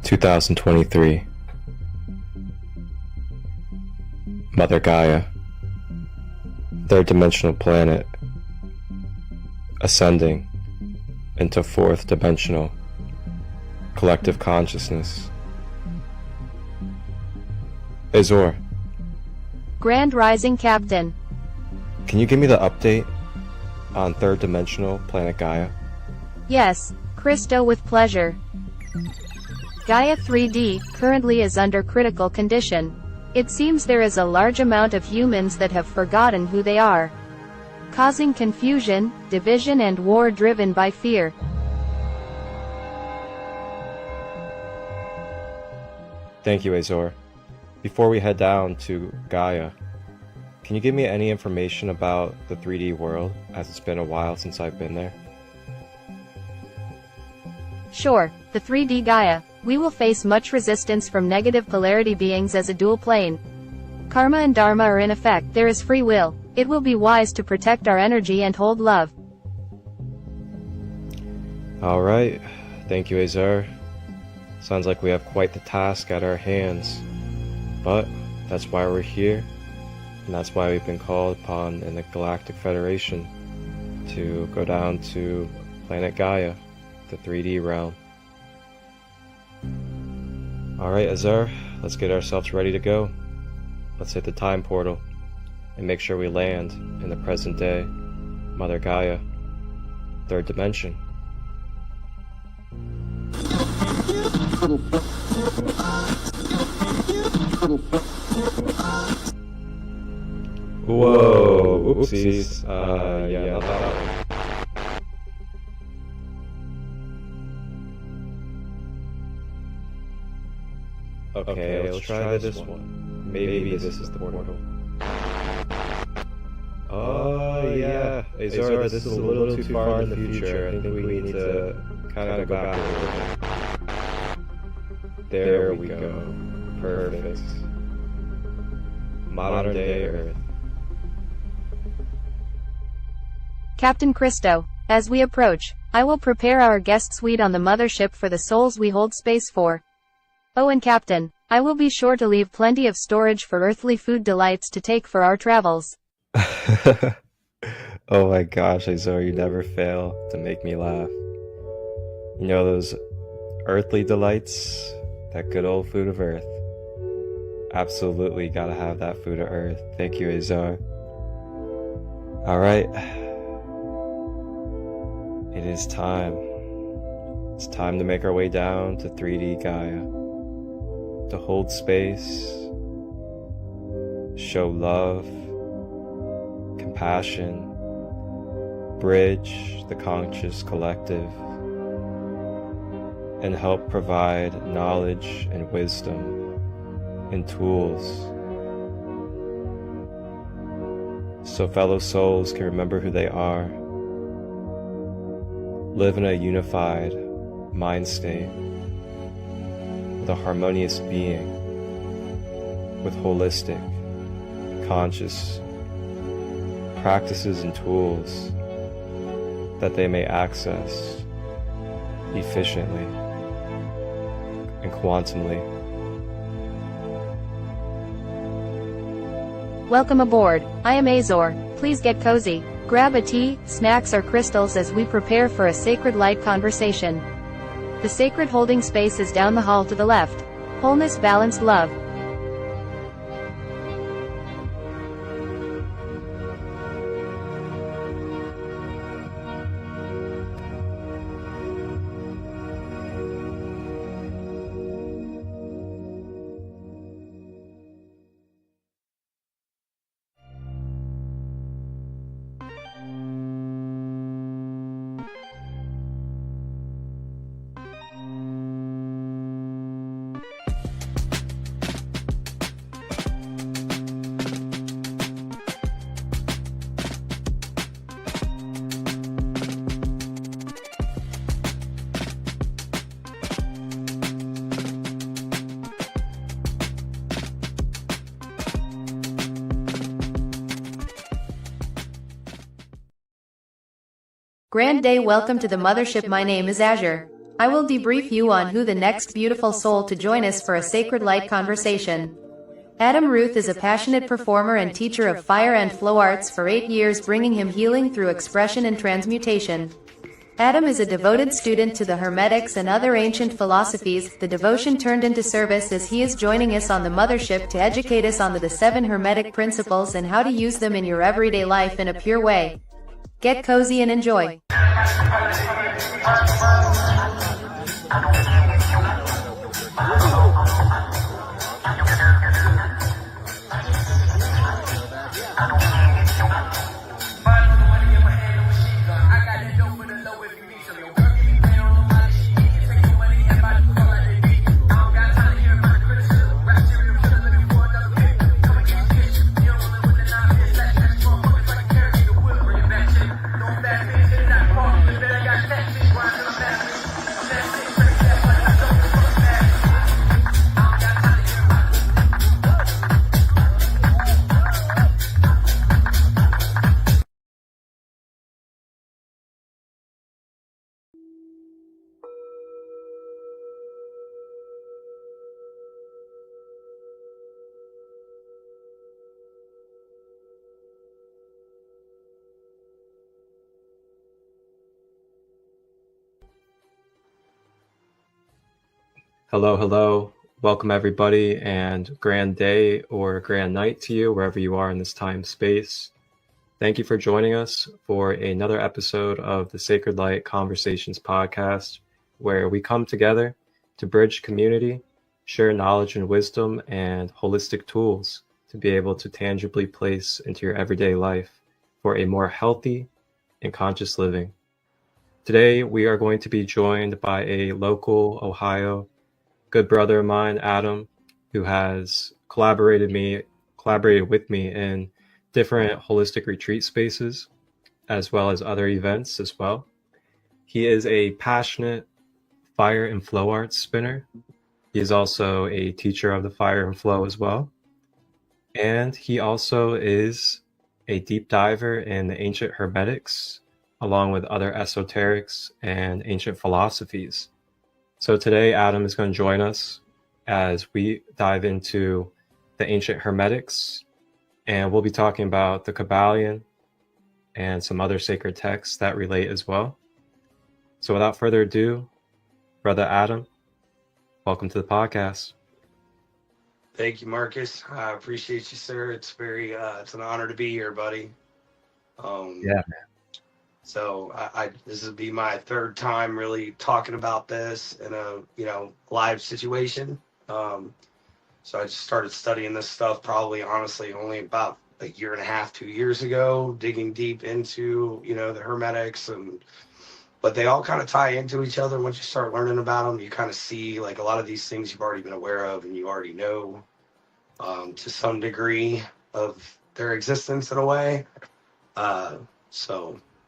2023. Mother Gaia, third dimensional planet, ascending into fourth dimensional collective consciousness. Azure, Grand Rising Captain. can you give me the update on third dimensional planet Gaia? Yes, Christo, with pleasure. Gaia 3D currently is under critical condition. It seems there is a large amount of humans that have forgotten who they are, causing confusion, division and war driven by fear. Thank you, Azure. Before we head down to Gaia, can you give me any information about the 3D world, as it's been a while since I've been there? Sure, the 3D Gaia. We will face much resistance from negative polarity beings as a dual plane. Karma and Dharma are in effect. There is free will. It will be wise to protect our energy and hold love. Alright, thank you, Azure. Sounds like we have quite the task at our hands. But that's why we're here, and that's why we've been called upon in the Galactic Federation to go down to planet Gaia, the 3D realm. Alright, Azure, let's get ourselves ready to go. Let's hit the time portal and make sure we land in the present day, Mother Gaia, third dimension. Whoa, oopsies. Yeah, not that one. Okay, let's try this one. Maybe this is the portal. Oh yeah, Azure, this is a little too far in the future. I think we need to kind of go back a little bit. There we go. Perfect. Modern day Earth. Captain Christo, as we approach, I will prepare our guest suite on the mothership for the souls we hold space for. Oh, and Captain, I will be sure to leave plenty of storage for earthly food delights to take for our travels. Oh my gosh, Azure, you never fail to make me laugh. You know those earthly delights? That good old food of earth. Absolutely gotta have that food of earth. Thank you, Azure. Alright. It is time. It's time to make our way down to 3D Gaia. To hold space, show love, compassion, bridge the conscious collective, and help provide knowledge and wisdom and tools so fellow souls can remember who they are, live in a unified mind state, with a harmonious being, with holistic, conscious practices and tools that they may access efficiently and quantumly. Welcome aboard. I am Azure. Please get cozy. Grab a tea, snacks or crystals as we prepare for a sacred light conversation. The sacred holding space is down the hall to the left. Wholeness, balanced love. Grand day, welcome to the mothership. My name is Azure. I will debrief you on who the next beautiful soul to join us for a sacred light conversation. Adam Ruth is a passionate performer and teacher of fire and flow arts for 8 years, bringing him healing through expression and transmutation. Adam is a devoted student to the Hermetics and other ancient philosophies, the devotion turned into service, as he is joining us on the mothership to educate us on the 7 Hermetic principles and how to use them in your everyday life in a pure way. Get cozy and enjoy. Hello, hello. Welcome everybody, and grand day or grand night to you, wherever you are in this time space. Thank you for joining us for another episode of the Sacred Light Conversations podcast, where we come together to bridge community, share knowledge and wisdom, and holistic tools to be able to tangibly place into your everyday life for a more healthy and conscious living. Today, we are going to be joined by a local Ohio good brother of mine, Adam, who has collaborated with me in different holistic retreat spaces, as well as other events as well. He is a passionate fire and flow arts spinner. He is also a teacher of the fire and flow as well. And he also is a deep diver in the ancient hermetics, along with other esoterics and ancient philosophies. So today, Adam is going to join us as we dive into the ancient hermetics, and we'll be talking about the Kabbalion and some other sacred texts that relate as well. So without further ado, Brother Adam, welcome to the podcast. Thank you, Marcus. I appreciate you, sir. It's an honor to be here, buddy. Yeah. So this will be my third time really talking about this in a live situation. So I just started studying this stuff probably honestly only about a year and a half, 2 years ago, digging deep into the hermetics, but they all kind of tie into each other. Once you start learning about them, you kind of see like a lot of these things you've already been aware of and you already know to some degree of their existence in a way.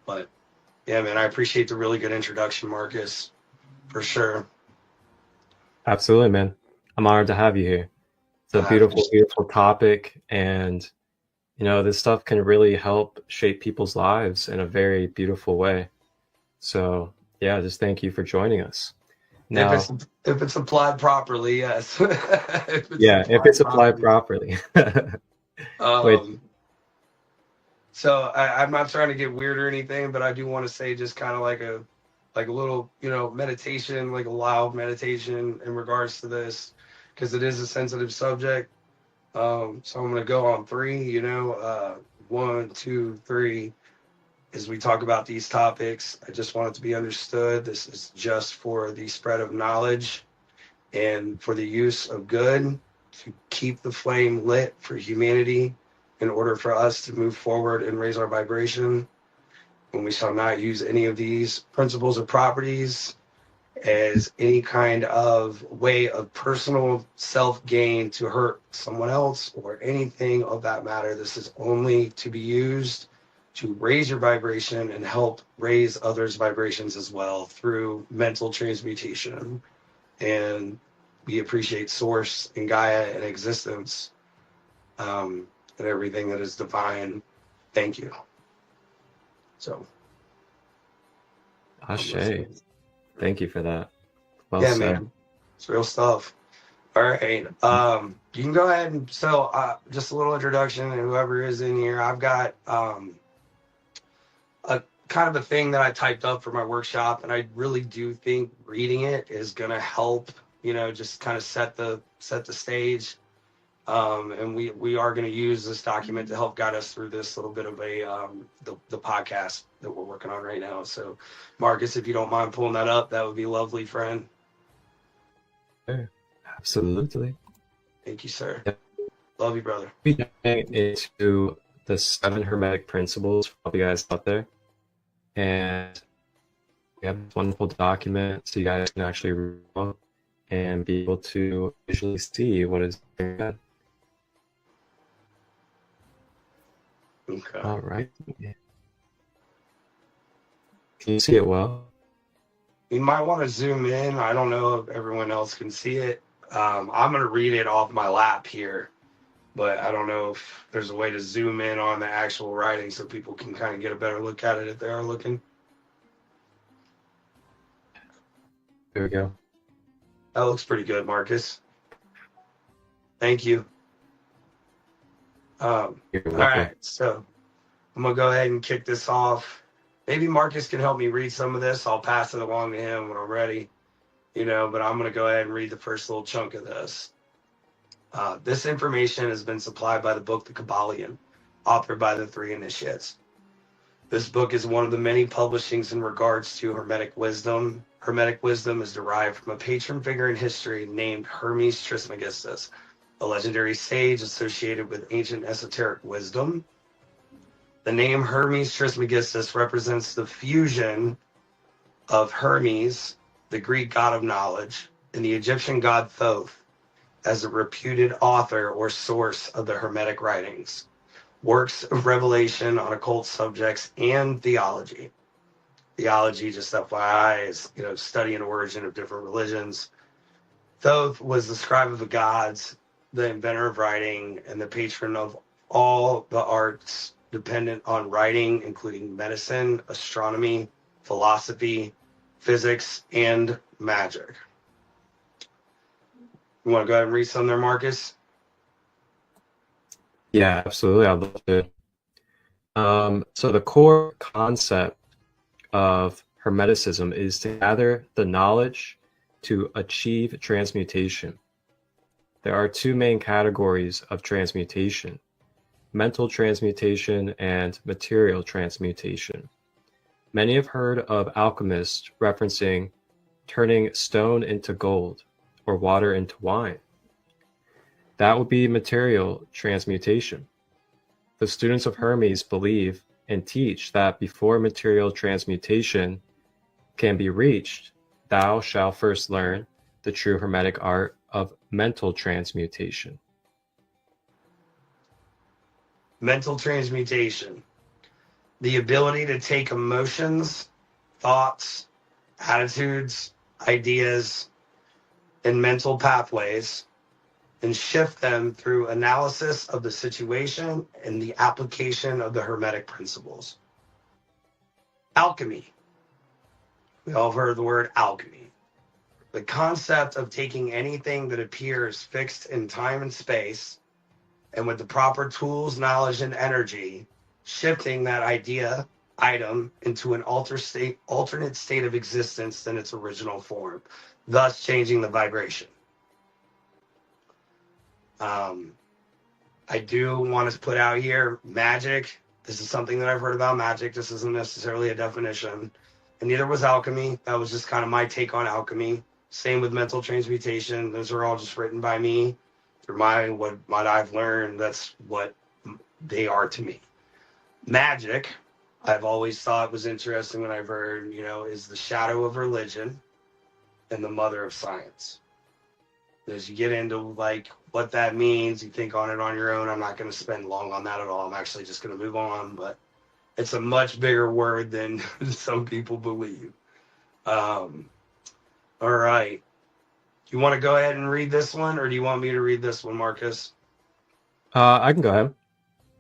But yeah, man, I appreciate the really good introduction, Marcus, for sure. Absolutely, man. I'm honored to have you here. It's a beautiful, beautiful topic. And, this stuff can really help shape people's lives in a very beautiful way. So, yeah, just thank you for joining us. Now, if it's applied properly, yes. if it's applied properly. So I'm not trying to get weird or anything, but I do want to say just kind of like a little, meditation, like a loud meditation in regards to this, because it is a sensitive subject. So I'm going to go on 3, 1, 2, 3. As we talk about these topics, I just want it to be understood. This is just for the spread of knowledge and for the use of good, to keep the flame lit for humanity, in order for us to move forward and raise our vibration. And we shall not use any of these principles or properties as any kind of way of personal self-gain to hurt someone else or anything of that matter. This is only to be used to raise your vibration and help raise others' vibrations as well through mental transmutation. And we appreciate Source and Gaia and existence, and everything that is divine. Thank you. So. Ashe. Thank you for that. Well Yeah, said. man. It's real stuff. All right. You can go ahead and just a little introduction and whoever is in here. I've got a kind of a thing that I typed up for my workshop, and I really do think reading it is gonna help, just kind of set the stage. And we are going to use this document to help guide us through this little bit of the podcast that we're working on right now. So, Marcus, if you don't mind pulling that up, that would be lovely, friend. Sure. Absolutely. Thank you, sir. Yep. Love you, brother. We're getting into the 7 hermetic principles for all you guys out there. And we have this wonderful document so you guys can actually read it and be able to visually see what is going on. Okay. All right. Can you see it well? You might want to zoom in. I don't know if everyone else can see it. I'm going to read it off my lap here, but I don't know if there's a way to zoom in on the actual writing so people can kind of get a better look at it if they are looking. There we go. That looks pretty good, Marcus. Thank you. All right, so I'm gonna go ahead and kick this off. Maybe Marcus can help me read some of this. I'll pass it along to him when I'm ready, but I'm gonna go ahead and read the first little chunk of this. This information has been supplied by the book The Kabbalion, authored by the 3 initiates. This book is one of the many publishings in regards to Hermetic wisdom. Hermetic wisdom is derived from a patron figure in history named Hermes Trismegistus, a legendary sage associated with ancient esoteric wisdom. The name Hermes Trismegistus represents the fusion of Hermes, the Greek god of knowledge, and the Egyptian god Thoth, as a reputed author or source of the Hermetic writings, works of revelation on occult subjects, and theology. Theology, just FYI, is study and origin of different religions. Thoth was the scribe of the gods, the inventor of writing, and the patron of all the arts dependent on writing, including medicine, astronomy, philosophy, physics, and magic. You want to go ahead and read some there, Marcus? Yeah, absolutely. I'd love to. So the core concept of Hermeticism is to gather the knowledge to achieve transmutation. There are 2 main categories of transmutation: mental transmutation and material transmutation. Many have heard of alchemists referencing turning stone into gold or water into wine. That would be material transmutation. The students of Hermes believe and teach that before material transmutation can be reached, thou shalt first learn the true Hermetic art of mental transmutation. Mental transmutation. The ability to take emotions, thoughts, attitudes, ideas, and mental pathways and shift them through analysis of the situation and the application of the Hermetic principles. Alchemy. We all have heard the word alchemy. The concept of taking anything that appears fixed in time and space, and with the proper tools, knowledge, and energy, shifting that idea, item, into an alternate state of existence than its original form, thus changing the vibration. I do want to put out here magic. This is something that I've heard about magic. This isn't necessarily a definition. And neither was alchemy. That was just kind of my take on alchemy. Same with mental transmutation. Those are all just written by me through what I've learned. That's what they are to me. Magic, I've always thought was interesting when I've heard, is the shadow of religion and the mother of science. As you get into what that means, you think on it on your own. I'm not going to spend long on that at all. I'm actually just going to move on, but it's a much bigger word than some people believe. All right. You want to go ahead and read this one, or do you want me to read this one, Marcus? I can go ahead.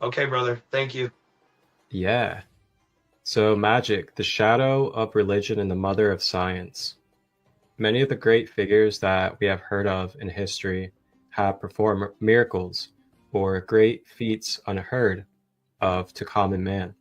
Okay, brother. Thank you. Yeah. So magic, the shadow of religion and the mother of science. Many of the great figures that we have heard of in history have performed miracles or great feats unheard of to common man.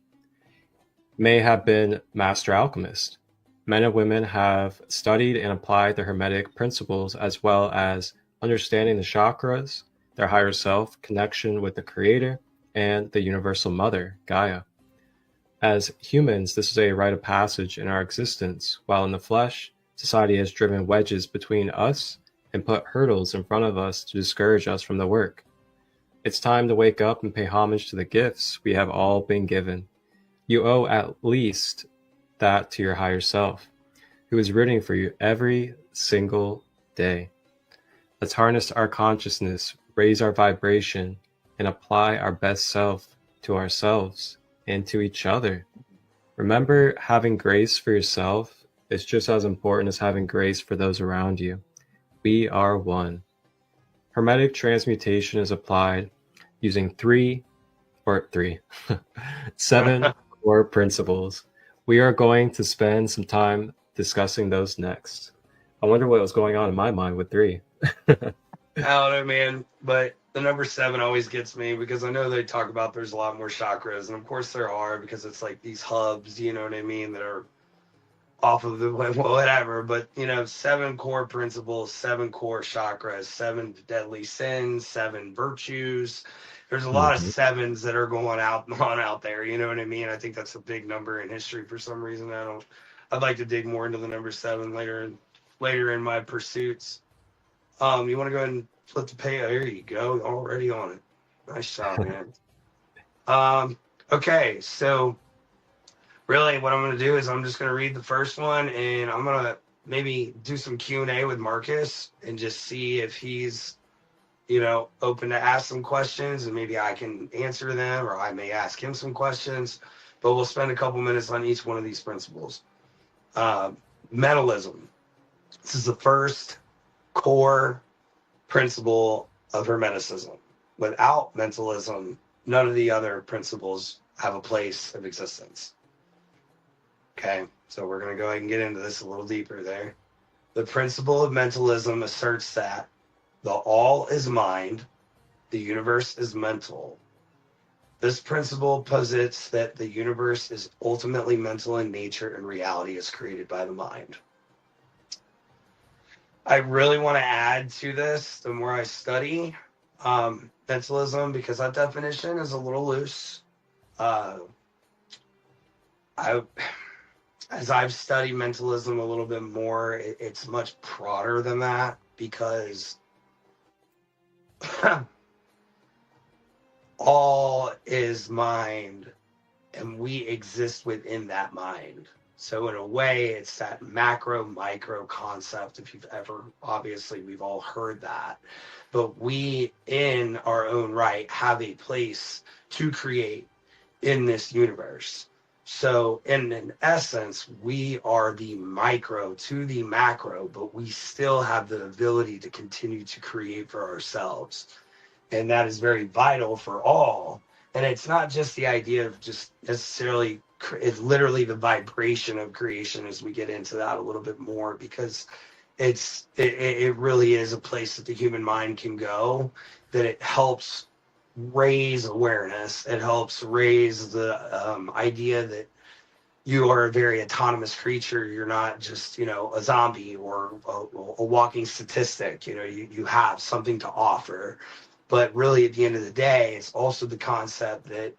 May have been master alchemists. Men and women have studied and applied the hermetic principles as well as understanding the chakras, their higher self, connection with the creator, and the universal mother, Gaia. As humans, this is a rite of passage in our existence, while in the flesh, society has driven wedges between us and put hurdles in front of us to discourage us from the work. It's time to wake up and pay homage to the gifts we have all been given. You owe at least that to your higher self, who is rooting for you every single day. Let's harness our consciousness, raise our vibration, and apply our best self to ourselves and to each other. Remember, having grace for yourself is just as important as having grace for those around you. We are one. Hermetic transmutation is applied using seven core principles. We are going to spend some time discussing those next. I wonder what was going on in my mind with 3. I don't know, man, but the number 7 always gets me because I know they talk about there's a lot more chakras, and of course there are, because it's like these hubs, you know what I mean, that are off of the whatever. But 7 core principles, 7 core chakras, 7 deadly sins, 7 virtues. There's a lot of 7s that are going out there, you know what I mean? I think that's a big number in history for some reason. I'd like to dig more into the number 7 later in my pursuits. You want to go ahead and flip the page? There you go. Already on it. Nice job, man. Okay, so really what I'm going to do is I'm just going to read the first one, and I'm going to maybe do some Q&A with Marcus and just see if he's, open to ask some questions, and maybe I can answer them, or I may ask him some questions, but we'll spend a couple minutes on each one of these principles. Mentalism. This is the first core principle of Hermeticism. Without mentalism, none of the other principles have a place of existence. Okay, so we're going to go ahead and get into this a little deeper there. The principle of mentalism asserts that the all is mind, the universe is mental. This principle posits that the universe is ultimately mental in nature and reality is created by the mind. I really want to add to this the more I study mentalism, because that definition is a little loose. As I've studied mentalism a little bit more, it's much broader than that, because all is mind and we exist within that mind. So in a way, it's that macro micro concept. If you've ever, obviously we've all heard that, but we in our own right have a place to create in this universe. So in essence, we are the micro to the macro, but we still have the ability to continue to create for ourselves. And that is very vital for all. And it's not just the idea of just necessarily, it's literally the vibration of creation as we get into that a little bit more, because it really is a place that the human mind can go, that it helps raise awareness. It helps raise the idea that you are a very autonomous creature. You're not just, a zombie or a walking statistic. You have something to offer. But really, at the end of the day, it's also the concept that,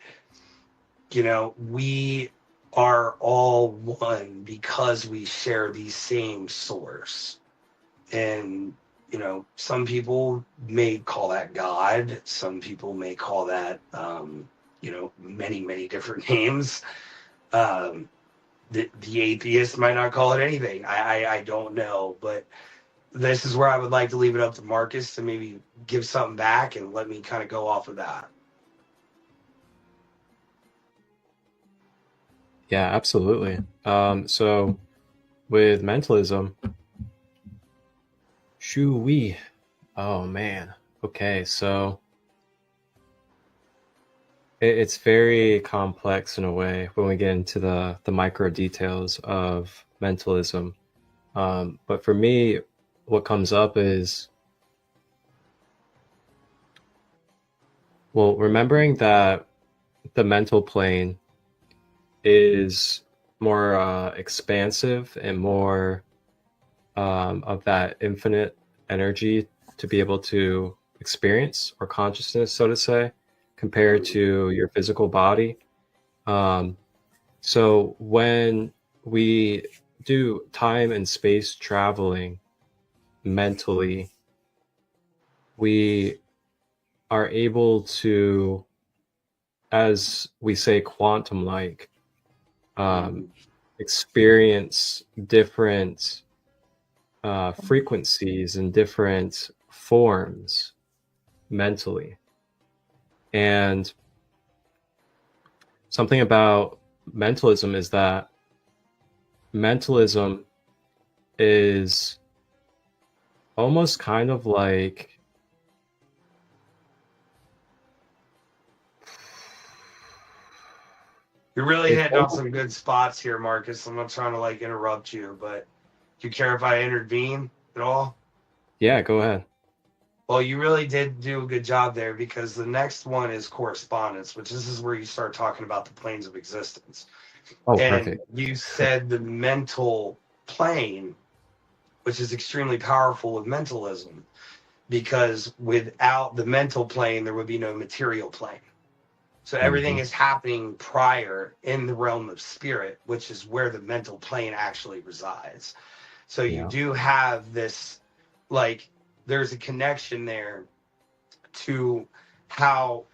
we are all one because we share the same source. And, some people may call that God. Some people may call that, many, many different names. The atheist might not call it anything. I don't know. But this is where I would like to leave it up to Marcus to maybe give something back and let me kind of go off of that. Yeah, absolutely. So with mentalism, shoo-wee. Oh man. Okay, so it's very complex in a way when we get into the micro details of mentalism. But for me, what comes up is, well, remembering that the mental plane is more expansive and more of that infinite energy to be able to experience, or consciousness, so to say, compared to your physical body. So when we do time and space traveling mentally, we are able to, as we say, quantum like, experience different frequencies and different forms mentally. And something about mentalism is that mentalism is almost kind of like, You're really it's hitting on almost, some good spots here, Marcus. I'm not trying to like interrupt you, but do you care if I intervene at all? yeah, go ahead. Well, you really did do a good job there, because the next one is correspondence, which this is where you start talking about the planes of existence. Oh, And perfect. you said the mental plane, which is extremely powerful with mentalism, because without the mental plane, there would be no material plane. So everything Mm-hmm. is happening prior in the realm of spirit, which is where the mental plane actually resides. So you Yeah. do have this, like, there's a connection there to how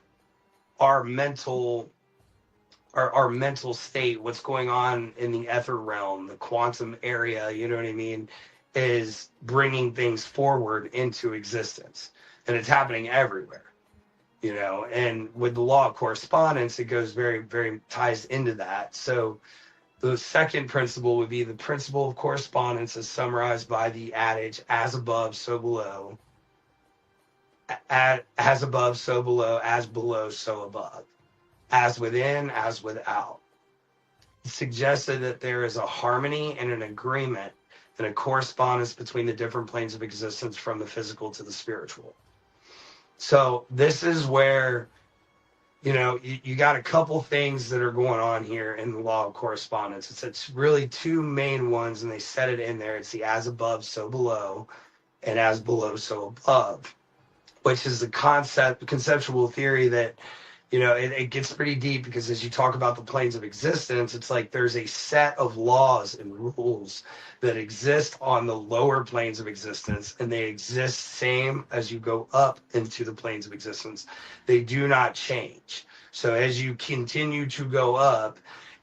our mental our mental state, what's going on in the ether realm, the quantum area, you know what I mean, is bringing things forward into existence. And it's happening everywhere, you know. And with the law of correspondence, it goes very, very ties into that. So the second principle would be the principle of correspondence, as summarized by the adage, as above, so below. As above, so below, as below, so above, as within, as without. It suggested that there is a harmony and an agreement and a correspondence between the different planes of existence, from the physical to the spiritual. So this is where, you know, you got a couple things that are going on here in the law of correspondence. It's really two main ones, and they set it in there. It's the as above, so below, and as below, so above, which is the conceptual theory that, you know, it gets pretty deep, because as you talk about the planes of existence, it's like there's a set of laws and rules that exist on the lower planes of existence, and they exist same as you go up into the planes of existence. They do not change. So as you continue to go up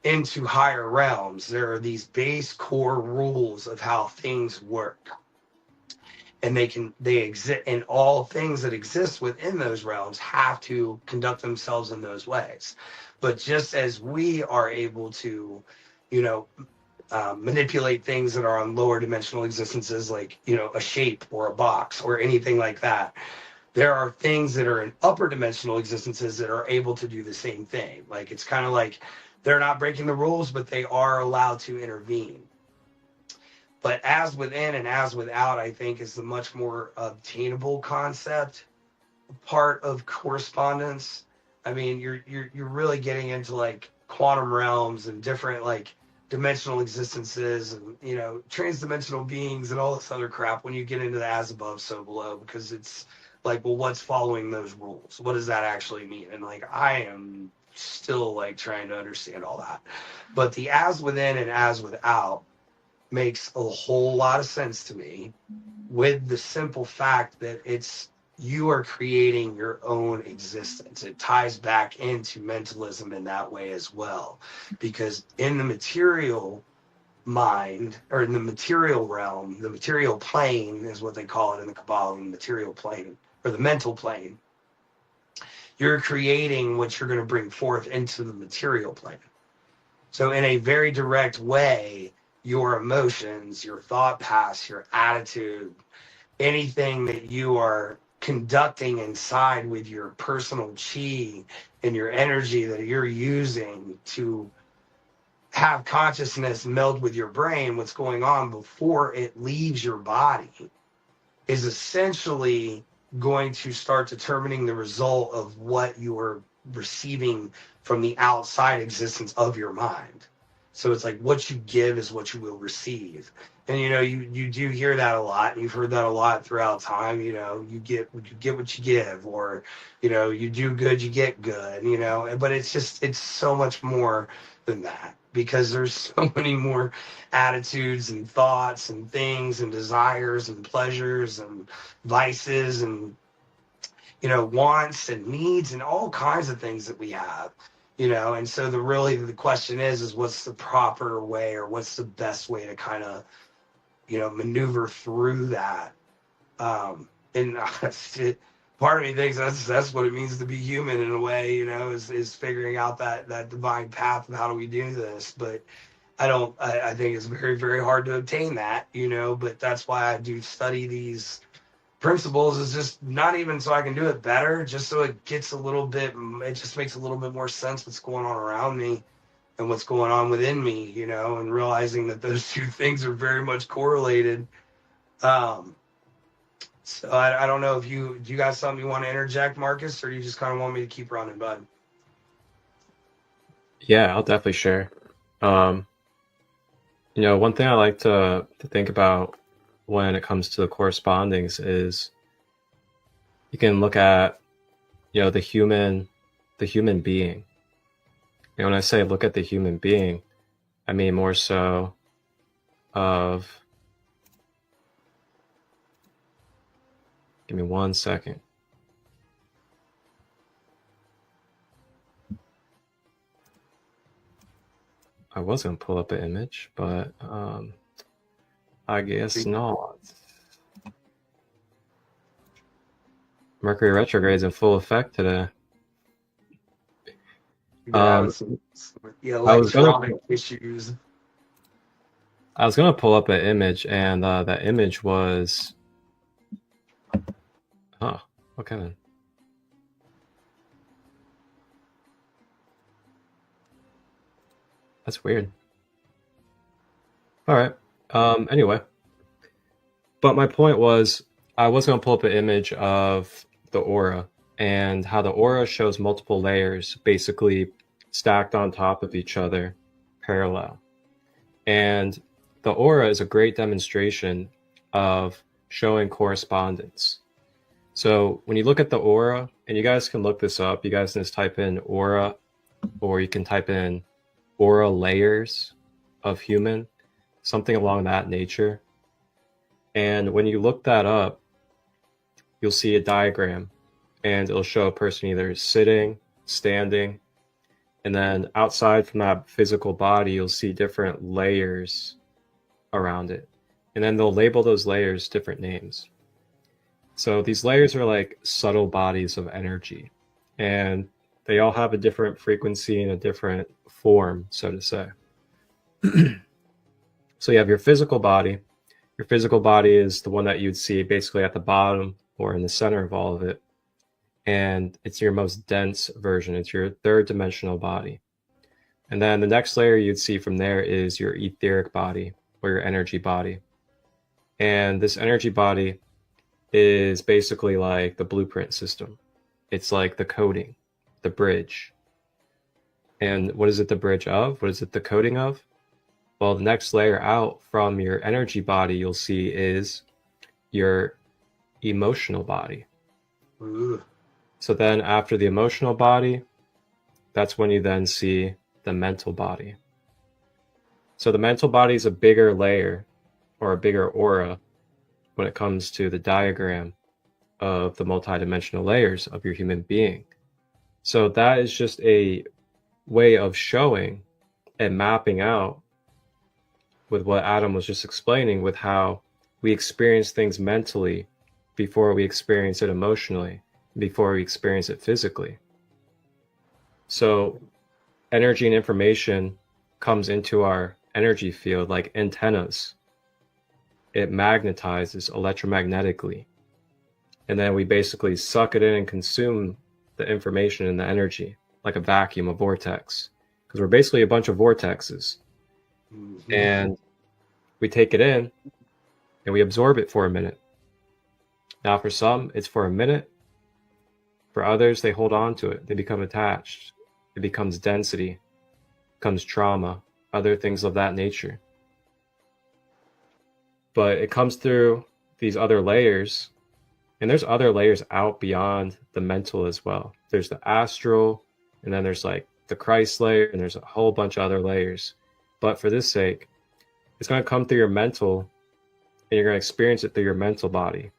into higher realms, there are these base core rules of how things work, and they exist, and all things that exist within those realms have to conduct themselves in those ways. But just as we are able to, you know, manipulate things that are on lower dimensional existences, like, you know, a shape or a box or anything like that, there are things that are in upper dimensional existences that are able to do the same thing. Like, it's kind of like they're not breaking the rules, but they are allowed to intervene. But as within and as without, I think, is the much more obtainable concept part of correspondence. I mean, you're really getting into like quantum realms and different like dimensional existences, and, you know, transdimensional beings and all this other crap when you get into the as above, so below, because it's like, well, what's following those rules? What does that actually mean? And like, I am still like trying to understand all that. But the as within and as without makes a whole lot of sense to me, with the simple fact that it's, you are creating your own existence. It ties back into mentalism in that way as well, because in the material mind, or in the material realm, the material plane is what they call it in the Kabbalah, the material plane or the mental plane, you're creating what you're going to bring forth into the material plane. So in a very direct way, your emotions, your thought paths, your attitude, anything that you are conducting inside with your personal chi and your energy that you're using to have consciousness meld with your brain, what's going on before it leaves your body is essentially going to start determining the result of what you are receiving from the outside existence of your mind. So it's like what you give is what you will receive. And you do hear that a lot. You've heard that a lot throughout time. You get what you give, or you do good, you get good. But it's so much more than that, because there's so many more attitudes and thoughts and things and desires and pleasures and vices and wants and needs and all kinds of things that we have. And so the question is what's the proper way, or what's the best way to kind of maneuver through that. And part of me thinks that's what it means to be human in a way, is figuring out that divine path of how do we do this. But I think it's very, very hard to obtain that, but that's why I do study these principles, is just not even so I can do it better, just so it just makes a little bit more sense what's going on around me and what's going on within me, and realizing that those two things are very much correlated. So I don't know if do you got something you want to interject, Marcus, or do you just kind of want me to keep running, bud? Yeah, I'll definitely share. One thing I like to think about when it comes to the correspondings is you can look at, the human being. When I say look at the human being, I mean more so of, give me 1 second. I was going to pull up an image, but I guess not. Mercury retrograde is in full effect today. Electronic issues. I was gonna pull up an image, and that image was, okay then. That's weird. All right. Anyway, but my point was, I was gonna pull up an image of the aura, and how the aura shows multiple layers basically stacked on top of each other, parallel. And the aura is a great demonstration of showing correspondence. So when you look at the aura, and you guys can look this up, you guys can just type in aura, or you can type in aura layers of human, something along that nature. And when you look that up, you'll see a diagram, and it'll show a person either sitting, standing, and then outside from that physical body, you'll see different layers around it. And then they'll label those layers different names. So these layers are like subtle bodies of energy, and they all have a different frequency and a different form, so to say. So you have your physical body. Your physical body is the one that you'd see basically at the bottom or in the center of all of it. And it's your most dense version. It's your third dimensional body. And then the next layer you'd see from there is your etheric body, or your energy body. And this energy body is basically like the blueprint system. It's like the coding, the bridge. And what is it the bridge of? What is it the coding of? Well, the next layer out from your energy body you'll see is your emotional body. Ooh. So then after the emotional body, that's when you then see the mental body. So the mental body is a bigger layer, or a bigger aura, when it comes to the diagram of the multidimensional layers of your human being. So that is just a way of showing and mapping out with what Adam was just explaining, with how we experience things mentally before we experience it emotionally, before we experience it physically. So energy and information comes into our energy field like antennas. It magnetizes electromagnetically. And then we basically suck it in and consume the information and the energy like a vacuum, a vortex. Because we're basically a bunch of vortexes. and we take it in and we absorb it for a minute. Now, for some, it's for a minute. For others, they hold on to it. They become attached. It becomes density, becomes trauma, other things of that nature. But it comes through these other layers, and there's other layers out beyond the mental as well. There's the astral, and then there's like the Christ layer, and there's a whole bunch of other layers. But for this sake, it's going to come through your mental, and you're going to experience it through your mental body.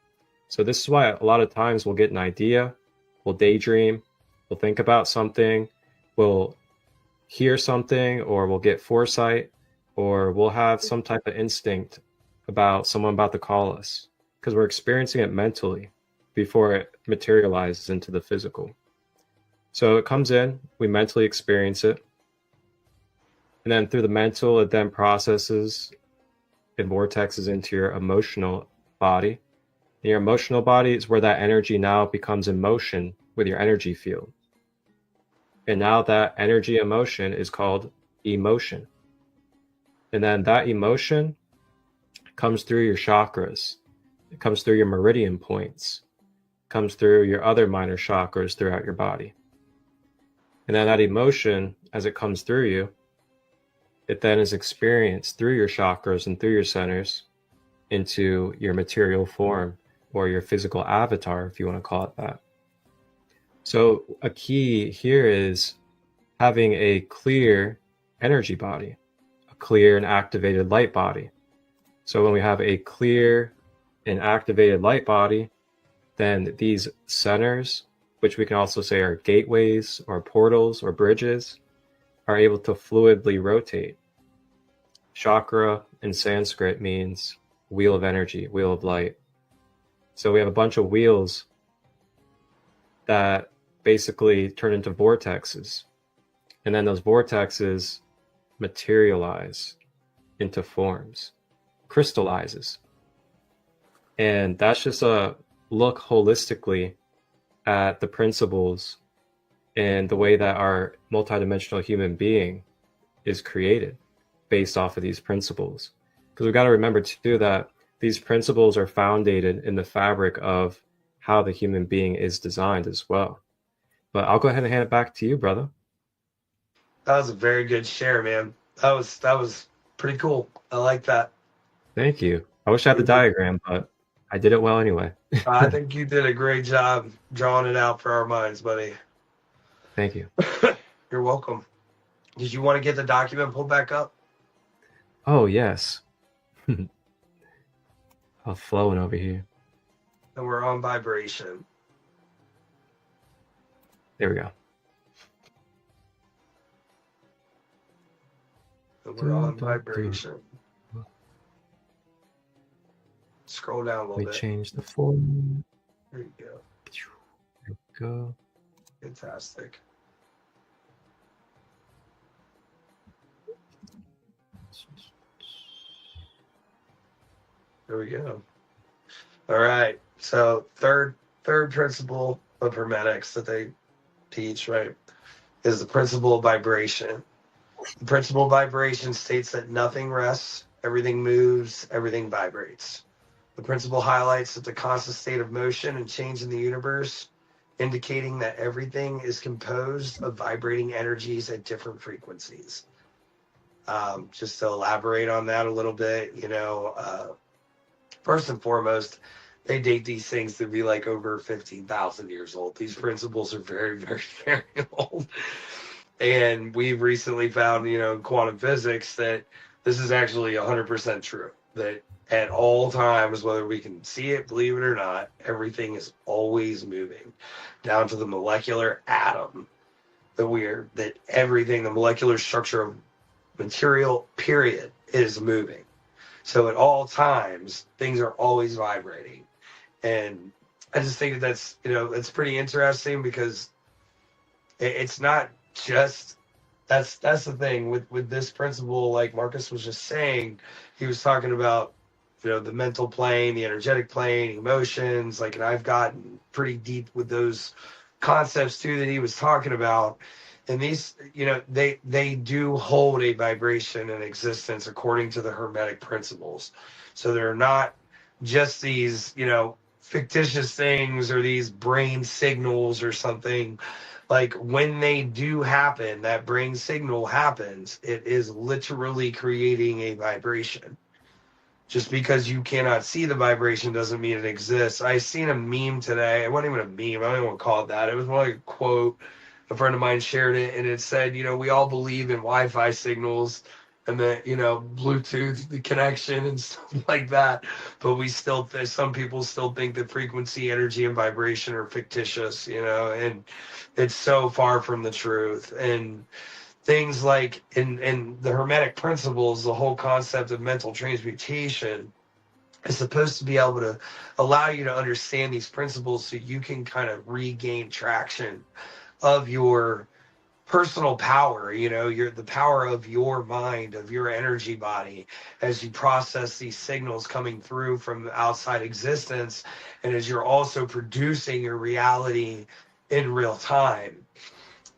So this is why a lot of times we'll get an idea, we'll daydream, we'll think about something, we'll hear something, or we'll get foresight, or we'll have some type of instinct about someone about to call us, because we're experiencing it mentally before it materializes into the physical. So it comes in, we mentally experience it, and then through the mental, it then processes and vortexes into your emotional body. And your emotional body is where that energy now becomes in motion with your energy field. And now that energy emotion is called emotion. And then that emotion comes through your chakras. It comes through your meridian points. It comes through your other minor chakras throughout your body. And then that emotion, as it comes through you, it then is experienced through your chakras and through your centers into your material form, or your physical avatar, if you want to call it that. So a key here is having a clear energy body, a clear and activated light body. So when we have a clear and activated light body, then these centers, which we can also say are gateways or portals or bridges, are able to fluidly rotate. Chakra in Sanskrit means wheel of energy, wheel of light. So we have a bunch of wheels that basically turn into vortexes. And then those vortexes materialize into forms, crystallizes. And that's just a look holistically at the principles and the way that our multidimensional human being is created based off of these principles. Because we've got to remember too that these principles are founded in the fabric of how the human being is designed as well. But I'll go ahead and hand it back to you, brother. That was a very good share, man. That was pretty cool. I like that. Thank you. I wish I had the diagram, but I did it well anyway. I think you did a great job drawing it out for our minds, buddy. Thank you. You're welcome. Did you want to get the document pulled back up? Oh, yes. All flowing over here. And we're on vibration. There we go. And we're on vibration. Scroll down a little We bit. change the form. There you go. There we go. Fantastic. There we go. All right. So third principle of hermetics that they teach, right, is the principle of vibration. The principle of vibration states that nothing rests, everything moves, everything vibrates. The principle highlights that the constant state of motion and change in the universe, indicating that everything is composed of vibrating energies at different frequencies. Just to elaborate on that a little bit, first and foremost, they date these things to be like over 15,000 years old. These principles are very, very, very old. And we've recently found, in quantum physics that this is actually 100% true. That at all times, whether we can see it, believe it or not, everything is always moving down to the molecular atom. That everything, the molecular structure of material, period, is moving. So at all times, things are always vibrating. And I just think that's pretty interesting, because it's not just, that's the thing with this principle, like Marcus was just saying. He was talking about, the mental plane, the energetic plane, emotions, and I've gotten pretty deep with those concepts too that he was talking about. And these, you know, they do hold a vibration in existence according to the hermetic principles. So they're not just these, you know, fictitious things or these brain signals or something. Like when they do happen, that brain signal happens, it is literally creating a vibration. Just because you cannot see the vibration doesn't mean it exists. I seen a meme today. It wasn't even a meme. I don't even want to call it that. It was more like a quote. A friend of mine shared it, and it said, you know, we all believe in Wi-Fi signals and the, you know, Bluetooth, the connection and stuff like that. But we still, some people still think that frequency, energy, and vibration are fictitious, you know, and it's so far from the truth. And things like in the hermetic principles, the whole concept of mental transmutation is supposed to be able to allow you to understand these principles so you can kind of regain traction of your personal power, you know, the power of your mind, of your energy body, as you process these signals coming through from outside existence, and as you're also producing your reality in real time.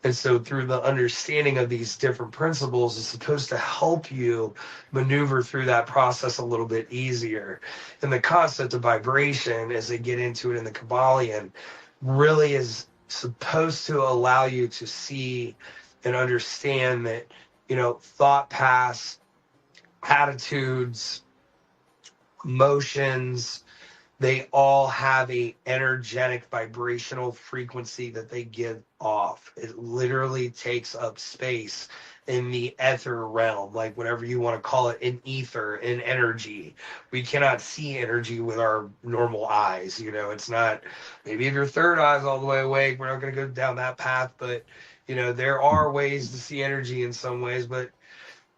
And so through the understanding of these different principles is supposed to help you maneuver through that process a little bit easier. And the concept of vibration, as they get into it in the Kabbalion, really is supposed to allow you to see and understand that, you know, thought paths, attitudes, emotions, they all have a energetic vibrational frequency that they give off. It literally takes up space in the ether realm, like whatever you want to call it, in ether, in energy. We cannot see energy with our normal eyes. You know, it's not, maybe if your third eye's all the way awake, we're not going to go down that path, but you know, there are ways to see energy in some ways, but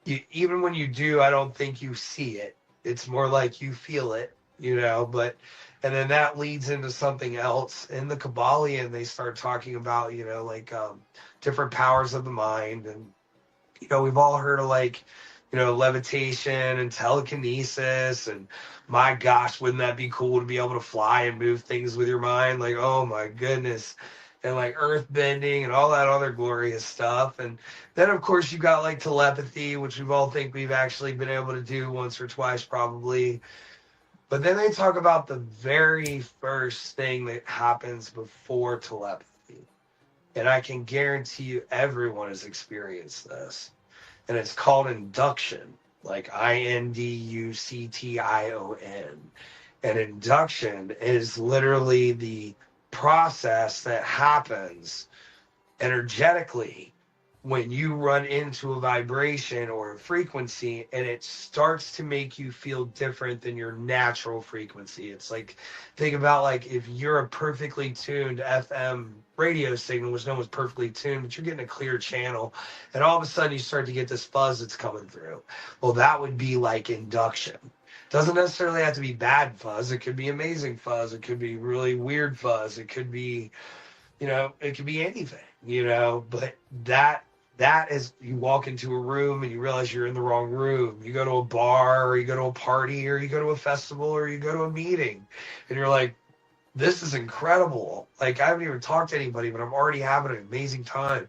even when you do, I don't think you see it. It's more like you feel it, you know, but, and then that leads into something else. In the Kabbalion, they start talking about, you know, like different powers of the mind. And, you know, we've all heard of like, you know, levitation and telekinesis. And my gosh, wouldn't that be cool to be able to fly and move things with your mind? Like, oh my goodness. And like earth bending and all that other glorious stuff. And then, of course, you got like telepathy, which we've all think we've actually been able to do once or twice, probably. But then they talk about the very first thing that happens before telepathy. And I can guarantee you everyone has experienced this. And it's called induction, like induction. And induction is literally the process that happens energetically when you run into a vibration or a frequency and it starts to make you feel different than your natural frequency. It's like, think about like if you're a perfectly tuned FM radio signal, which no one's perfectly tuned, but you're getting a clear channel, and all of a sudden you start to get this fuzz that's coming through. Well, that would be like induction. Doesn't necessarily have to be bad fuzz. It could be amazing fuzz. It could be really weird fuzz. It could be, you know, it could be anything, you know, but that is, you walk into a room and you realize you're in the wrong room. You go to a bar or you go to a party or you go to a festival or you go to a meeting and you're like, this is incredible. Like, I haven't even talked to anybody, but I'm already having an amazing time.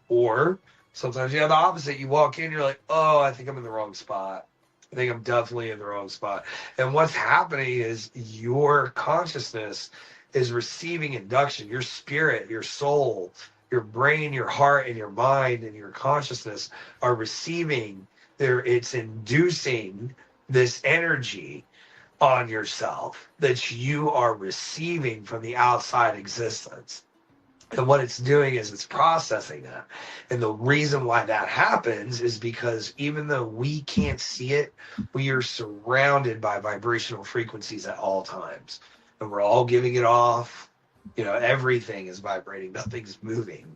Or sometimes you have the opposite. You walk in, you're like, oh, I think I'm in the wrong spot. I think I'm definitely in the wrong spot. And what's happening is your consciousness is receiving induction. Your spirit, your soul, your brain, your heart, and your mind, and your consciousness are receiving it's inducing this energy on yourself that you are receiving from the outside existence. And what it's doing is it's processing that. And the reason why that happens is because even though we can't see it, we are surrounded by vibrational frequencies at all times. And we're all giving it off. You know, everything is vibrating. Nothing's moving.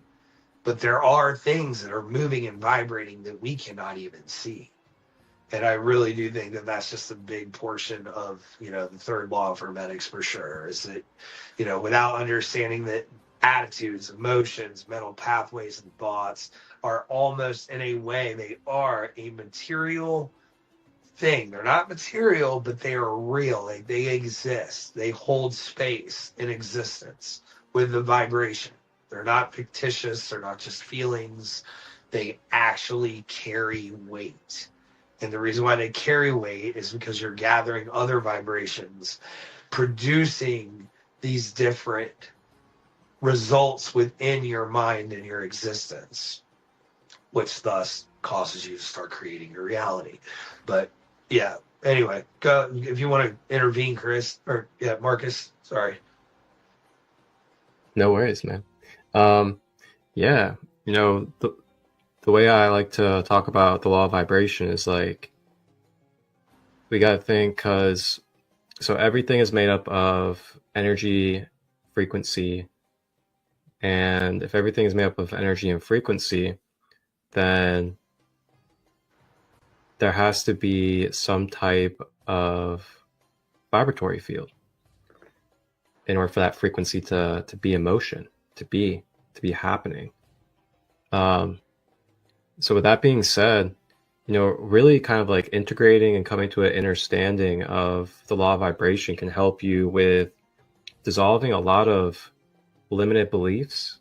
But there are things that are moving and vibrating that we cannot even see. And I really do think that that's just a big portion of, you know, the third law of hermetics for sure, is that, you know, without understanding that attitudes, emotions, mental pathways, and thoughts are almost, in a way, they are a material thing. They're not material, but they are real. They exist. They hold space in existence with the vibration. They're not fictitious. They're not just feelings. They actually carry weight. And the reason why they carry weight is because you're gathering other vibrations, producing these different results within your mind and your existence, which thus causes you to start creating your reality. But yeah, anyway, go if you want to intervene, Chris, or yeah, Marcus. Sorry. No worries, man. Yeah, you know, the way I like to talk about the law of vibration is like, we got to think, because so everything is made up of energy, frequency, and if everything is made up of energy and frequency, then there has to be some type of vibratory field in order for that frequency to be in motion, to be happening. So with that being said, you know, really kind of like integrating and coming to an understanding of the law of vibration can help you with dissolving a lot of limited beliefs,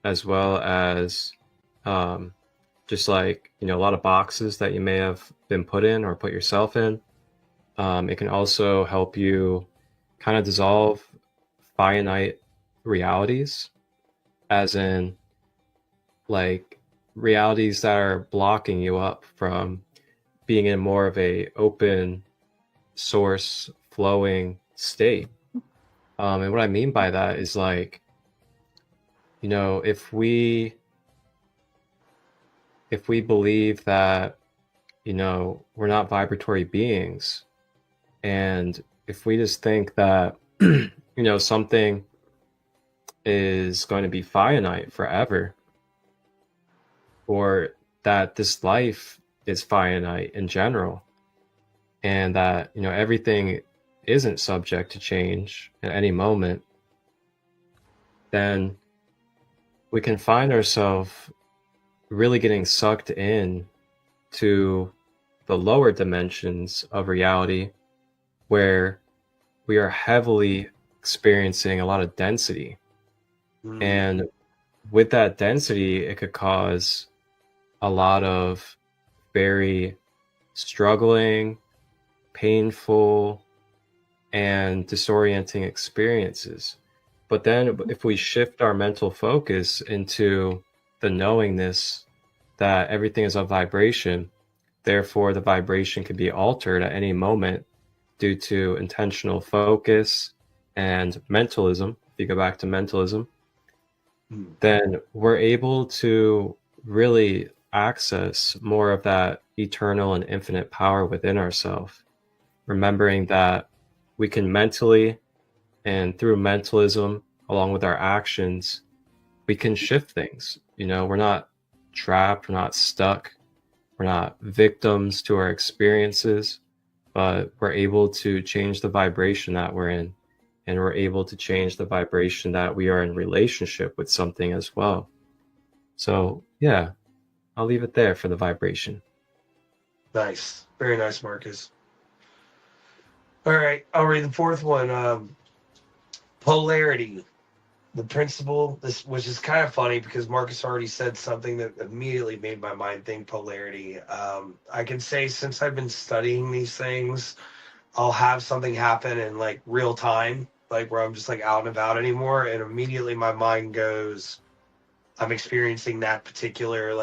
as well as just like, you know, a lot of boxes that you may have been put in or put yourself in. It can also help you kind of dissolve finite realities, as in like realities that are blocking you up from being in more of a open source flowing state. And what I mean by that is like, you know, if we believe that, you know, we're not vibratory beings, and if we just think that, you know, something is going to be finite forever, or that this life is finite in general, and that, you know, everything isn't subject to change at any moment, then we can find ourselves really getting sucked in to the lower dimensions of reality, where we are heavily experiencing a lot of density. And with that density, it could cause a lot of very struggling, painful, and disorienting experiences. But then if we shift our mental focus into the knowingness that everything is a vibration, therefore the vibration can be altered at any moment due to intentional focus and mentalism. If you go back to mentalism, then we're able to really access more of that eternal and infinite power within ourselves, remembering that we can mentally, and through mentalism, along with our actions, we can shift things. You know, we're not trapped, we're not stuck, we're not victims to our experiences, but we're able to change the vibration that we're in, and we're able to change the vibration that we are in relationship with something as well. So yeah, I'll leave it there for the vibration. Nice. Very nice, Marcus. All right, I'll read the fourth one. Polarity. The principle, this, which is kind of funny because Marcus already said something that immediately made my mind think polarity. I can say, since I've been studying these things, I'll have something happen in like real time, like where I'm just like out and about anymore, and immediately my mind goes, I'm experiencing that particular,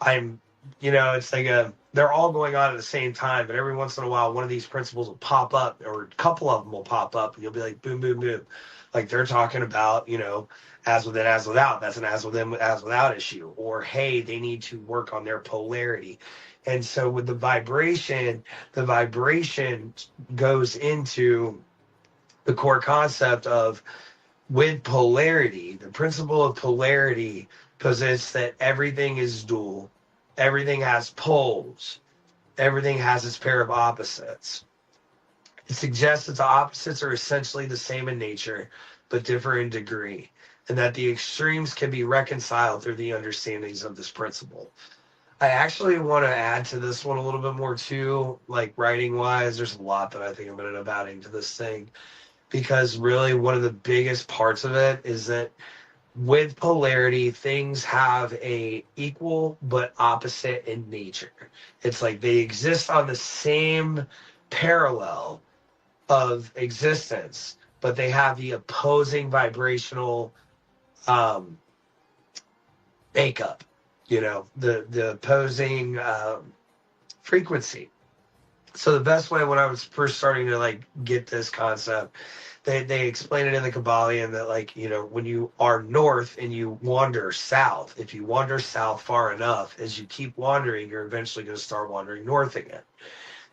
I'm, you know, it's like they're all going on at the same time, but every once in a while, one of these principles will pop up, or a couple of them will pop up, and you'll be like, boom, boom, boom. Like they're talking about, you know, as within, as without. That's an as within, as without issue. Or, hey, they need to work on their polarity. And so with the vibration goes into the core concept of, with polarity, the principle of polarity posits that everything is dual. Everything has poles. Everything has its pair of opposites. It suggests that the opposites are essentially the same in nature, but differ in degree, and that the extremes can be reconciled through the understandings of this principle. I actually want to add to this one a little bit more too, like writing-wise. There's a lot that I think I'm going to end up adding to this thing, because really one of the biggest parts of it is that with polarity, things have a equal but opposite in nature. It's like they exist on the same parallel of existence, but they have the opposing vibrational um, makeup, the opposing frequency. So the best way when I was first starting to like get this concept, they explain it in the Kabbalion that like, when you are north and you wander south, if you wander south far enough, as you keep wandering, you're eventually going to start wandering north again.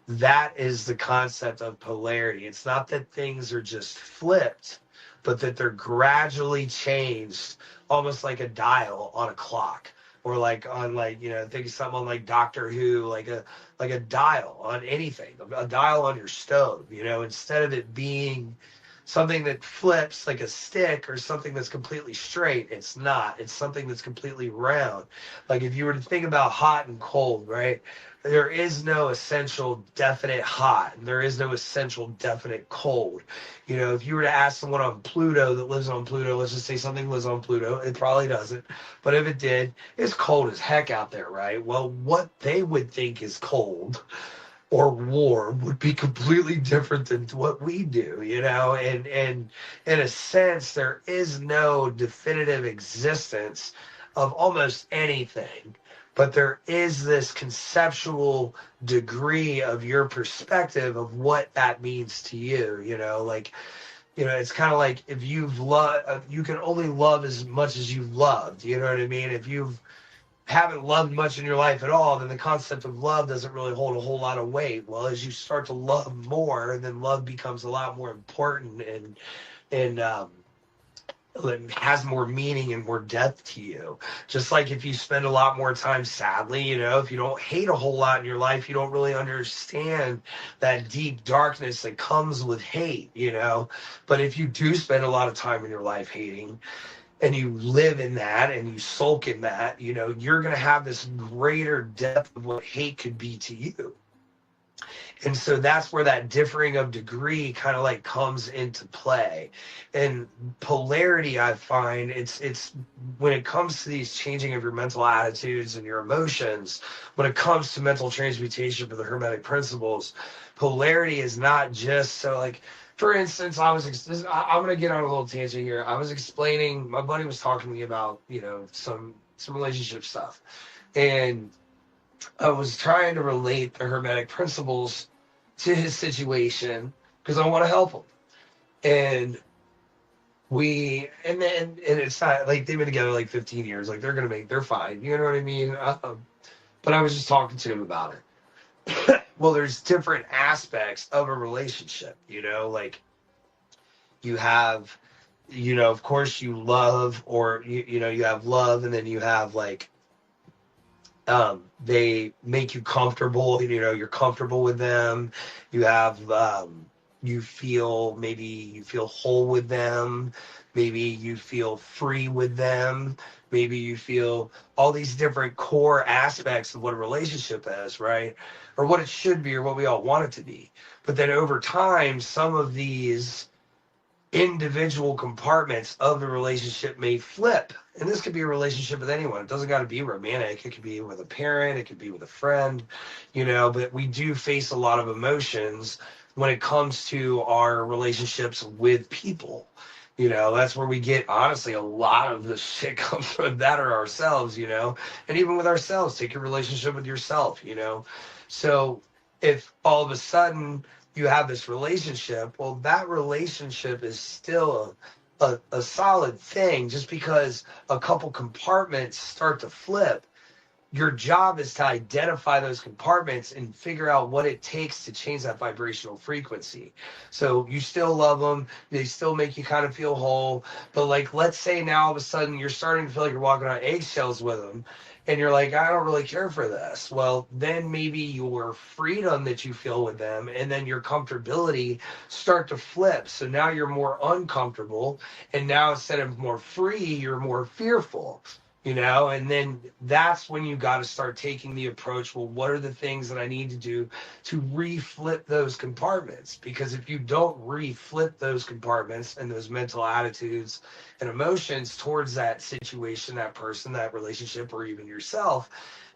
That is the concept of polarity. It's not that things are just flipped, but that they're gradually changed, almost like a dial on a clock, or like on like, think of something on like Doctor Who, like a dial on anything, a dial on your stove, instead of it being something that flips like a stick or something that's completely straight. It's not. It's something that's completely round. Like if you were to think about hot and cold, right? There is no essential definite hot, and there is no essential definite cold. If you were to ask someone on Pluto that lives on Pluto, let's just say something lives on Pluto, it probably doesn't. But if it did, it's cold as heck out there, right? Well, what they would think is cold or warm would be completely different than what we do, and in a sense, there is no definitive existence of almost anything, but there is this conceptual degree of your perspective of what that means to you, it's kind of like if you've loved, you can only love as much as you've loved, you know what I mean? If you haven't loved much in your life at all, then the concept of love doesn't really hold a whole lot of weight. Well, as you start to love more, then love becomes a lot more important and it has more meaning and more depth to you. Just like if you spend a lot more time sadly, if you don't hate a whole lot in your life, you don't really understand that deep darkness that comes with hate, But if you do spend a lot of time in your life hating, and you live in that and you sulk in that, you're going to have this greater depth of what hate could be to you. And so that's where that differing of degree kind of like comes into play. And polarity, I find it's when it comes to these changing of your mental attitudes and your emotions, when it comes to mental transmutation for the Hermetic principles, polarity is not just so like, for instance, I'm going to get on a little tangent here. I was explaining, my buddy was talking to me about, some relationship stuff. And I was trying to relate the Hermetic principles to his situation because I want to help him. And and it's not like they've been together like 15 years. Like they're fine. You know what I mean? But I was just talking to him about it. Well, there's different aspects of a relationship, like you have, of course you love, or, you have love, and then you have like, they make you comfortable, you're comfortable with them. You have, maybe you feel whole with them. Maybe you feel free with them. Maybe you feel all these different core aspects of what a relationship is, right? Or what it should be, or what we all want it to be. But then over time, some of these individual compartments of the relationship may flip. And this could be a relationship with anyone. It doesn't got to be romantic. It could be with a parent. It could be with a friend, but we do face a lot of emotions when it comes to our relationships with people. That's where we get, honestly, a lot of the shit comes from that or ourselves, and even with ourselves, take your relationship with yourself, So if all of a sudden you have this relationship, well, that relationship is still a solid thing. Just because a couple compartments start to flip, your job is to identify those compartments and figure out what it takes to change that vibrational frequency. So you still love them. They still make you kind of feel whole. But like, let's say now all of a sudden you're starting to feel like you're walking on eggshells with them. And you're like, I don't really care for this. Well, then maybe your freedom that you feel with them and then your comfortability start to flip. So now you're more uncomfortable. And now instead of more free, you're more fearful. and then that's when you got to start taking the approach, well, what are the things that I need to do to reflip those compartments? Because if you don't reflip those compartments and those mental attitudes and emotions towards that situation, that person, that relationship, or even yourself,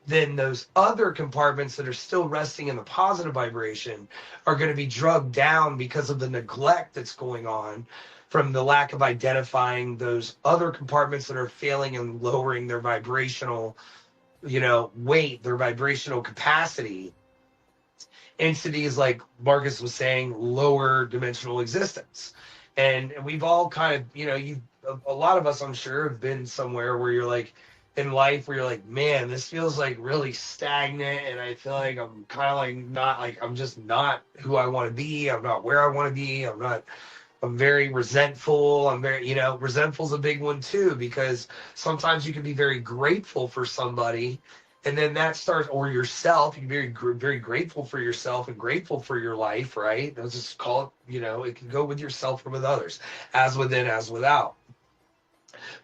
then those other compartments that are still resting in the positive vibration are going to be drugged down because of the neglect that's going on from the lack of identifying those other compartments that are failing and lowering their vibrational, weight, their vibrational capacity. Entities, like Marcus was saying, lower dimensional existence. And we've all kind of, a lot of us, I'm sure, have been somewhere where you're like, in life, where you're like, man, this feels like really stagnant, and I feel like I'm kind of like not, like, I'm just not who I want to be. I'm not where I want to be. I'm very resentful. I'm very, resentful's a big one too, because sometimes you can be very grateful for somebody, and then that starts, or yourself, you can be very, very grateful for yourself and grateful for your life, right? Let's just call it, it can go with yourself or with others, as within, as without.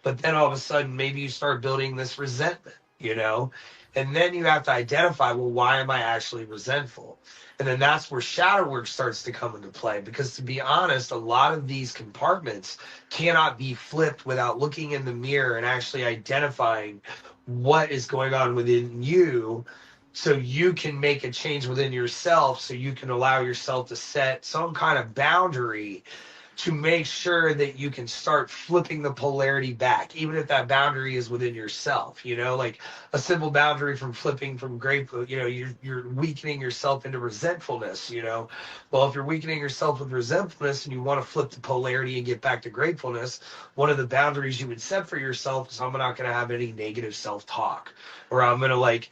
But then all of a sudden, maybe you start building this resentment, and then you have to identify, well, why am I actually resentful? And then that's where shadow work starts to come into play. Because to be honest, a lot of these compartments cannot be flipped without looking in the mirror and actually identifying what is going on within you, so you can make a change within yourself, so you can allow yourself to set some kind of boundary to make sure that you can start flipping the polarity back, even if that boundary is within yourself, like a simple boundary from flipping from grateful, you're weakening yourself into resentfulness, well, if you're weakening yourself with resentfulness and you want to flip the polarity and get back to gratefulness, one of the boundaries you would set for yourself is, I'm not going to have any negative self-talk, or I'm going to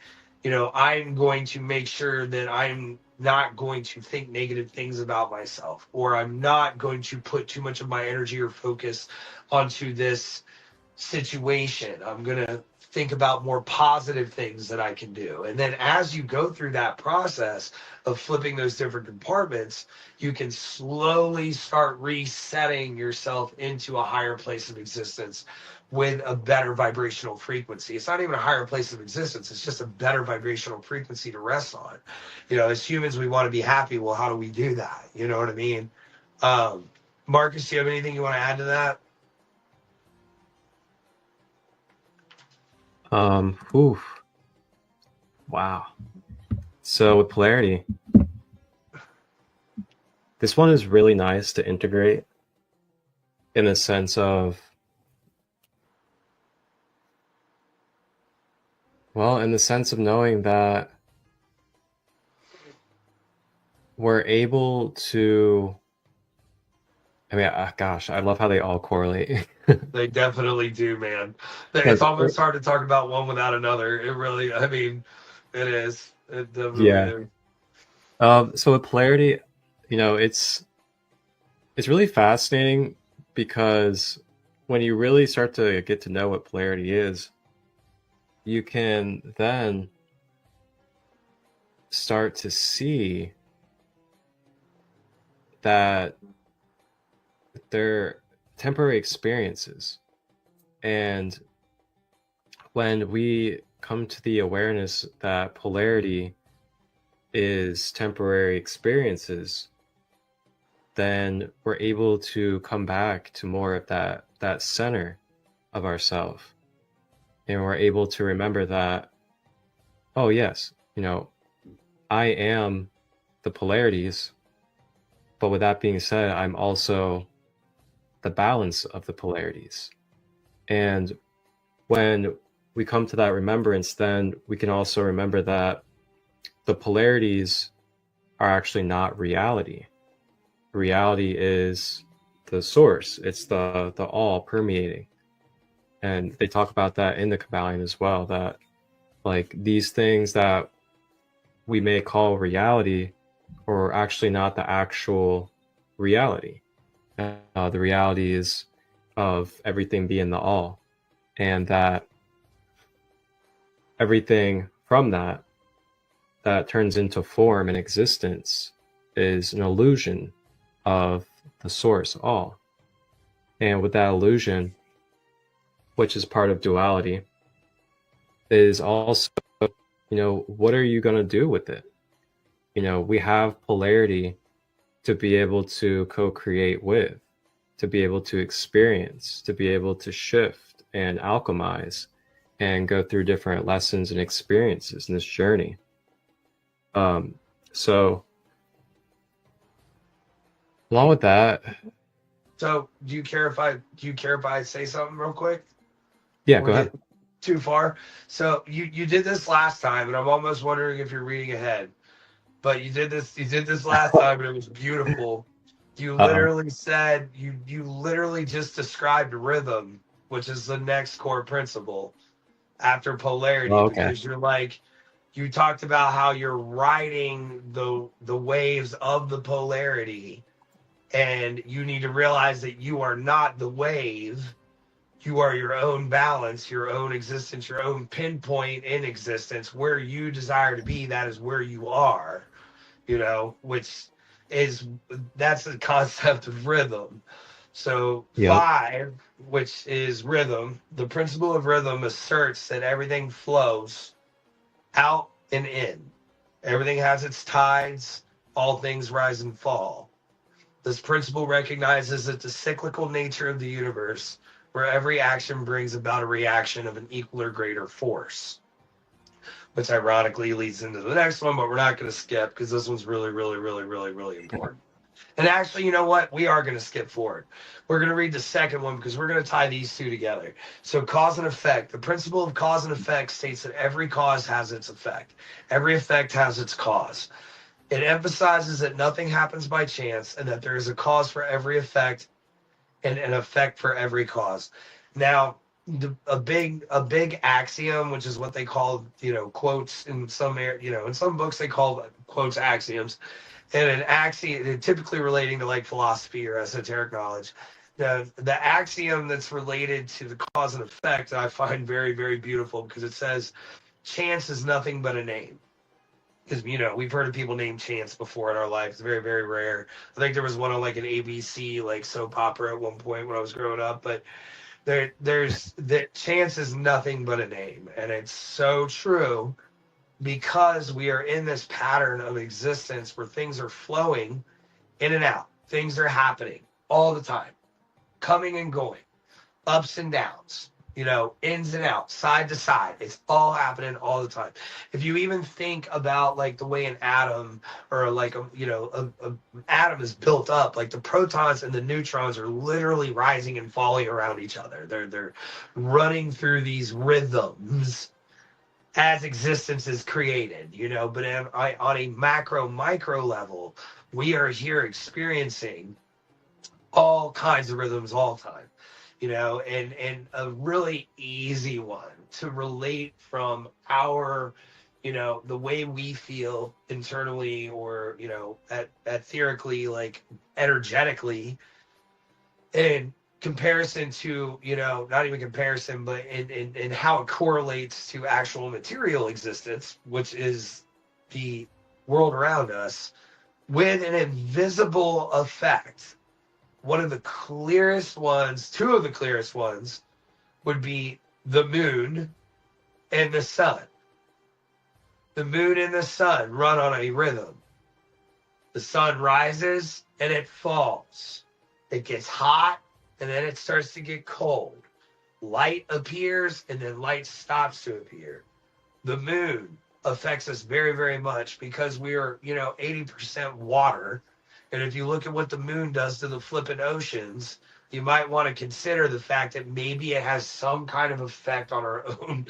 I'm going to make sure that I'm not going to think negative things about myself, or I'm not going to put too much of my energy or focus onto this situation. I'm going to think about more positive things that I can do. And then as you go through that process of flipping those different compartments, you can slowly start resetting yourself into a higher place of existence with a better vibrational frequency. It's not even a higher place of existence. It's just a better vibrational frequency to rest on. As humans, we want to be happy. Well, how do we do that? You know what I mean? Marcus, do you have anything you want to add to that? Wow. So with polarity, this one is really nice to integrate in the sense of, knowing that we're able to, gosh, I love how they all correlate. They definitely do, man. It's almost hard to talk about one without another. It really, it is. It definitely is. So with polarity, it's really fascinating, because when you really start to get to know what polarity is, you can then start to see that they're temporary experiences. And when we come to the awareness that polarity is temporary experiences, then we're able to come back to more of that center of ourself. And we're able to remember that, oh yes, I am the polarities, but with that being said, I'm also the balance of the polarities. And when we come to that remembrance, then we can also remember that the polarities are actually not reality. Reality is the source. It's the all permeating. And they talk about that in the Kabbalion as well, that like these things that we may call reality are actually not the actual reality. The reality is of everything being the all, and that everything from that turns into form and existence is an illusion of the source all. And with that illusion, which is part of duality, is also, what are you going to do with it? We have polarity to be able to co-create with, to be able to experience, to be able to shift and alchemize and go through different lessons and experiences in this journey. So along with that, So do you care if I say something real quick? yeah, Before go we ahead. get too far. So you did this last time, and I'm almost wondering if you're reading ahead. But you did this last time, and it was beautiful. You Uh-oh. literally said you literally just described rhythm, which is the next core principle after polarity, Oh, okay. because you talked about how you're riding the waves of the polarity, and you need to realize that you are not the wave. You are your own balance, your own existence, your own pinpoint in existence. Where you desire to be, that is where you are, which is that's the concept of rhythm. So Yep. 5, which is rhythm, the principle of rhythm asserts that everything flows out and in. Everything has its tides, all things rise and fall. This principle recognizes that the cyclical nature of the universe, where every action brings about a reaction of an equal or greater force, which ironically leads into the next one, but we're not going to skip because this one's really, really, really, really, really important. And actually, you know what? We are going to skip forward. We're going to read the second one because we're going to tie these two together. So, cause and effect. The principle of cause and effect states that every cause has its effect, every effect has its cause. It emphasizes that nothing happens by chance and that there is a cause for every effect and an effect for every cause. Now, a big axiom, which is what they call quotes in in some books they call quotes axioms, and an axiom typically relating to like philosophy or esoteric knowledge. The axiom that's related to the cause and effect I find very, very beautiful because it says chance is nothing but a name. Because we've heard of people named Chance before in our life. It's very, very rare. I think there was one on like an ABC like soap opera at one point when I was growing up, but there's that chance is nothing but a name, and it's so true because we are in this pattern of existence where things are flowing in and out. Things are happening all the time, coming and going, ups and downs, ins and outs, side to side. It's all happening all the time. If you even think about like the way an atom or like a atom is built up, like the protons and the neutrons are literally rising and falling around each other. They're running through these rhythms as existence is created, but on a macro micro level, we are here experiencing all kinds of rhythms all the time, and a really easy one to relate from our, the way we feel internally or, etherically, like energetically, in comparison to, not even comparison, but in how it correlates to actual material existence, which is the world around us, with an invisible effect. One of the clearest ones, two of the clearest ones, would be the moon and the sun. The moon and the sun run on a rhythm. The sun rises and it falls. It gets hot and then it starts to get cold. Light appears and then light stops to appear. The moon affects us very, very much because we are, 80% water. And if you look at what the moon does to the flipping oceans, you might want to consider the fact that maybe it has some kind of effect on our own,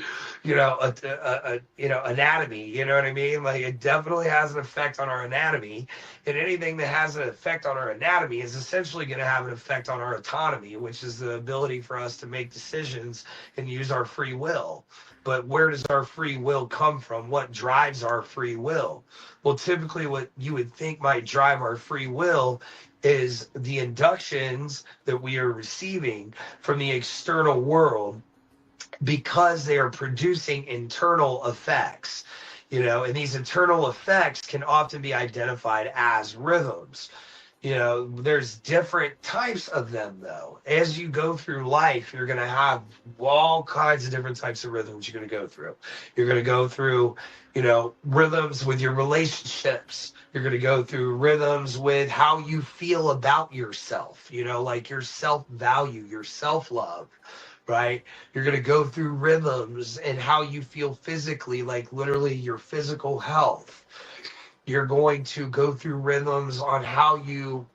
anatomy. You know what I mean? Like it definitely has an effect on our anatomy, and anything that has an effect on our anatomy is essentially going to have an effect on our autonomy, which is the ability for us to make decisions and use our free will. But where does our free will come from? What drives our free will? Well, typically what you would think might drive our free will is the inductions that we are receiving from the external world because they are producing internal effects, and these internal effects can often be identified as rhythms. There's different types of them, though. As you go through life, you're going to have all kinds of different types of rhythms you're going to go through. You're going to go through, rhythms with your relationships. You're going to go through rhythms with how you feel about yourself, like your self-value, your self-love, right? You're going to go through rhythms and how you feel physically, like literally your physical health. You're going to go through rhythms on how you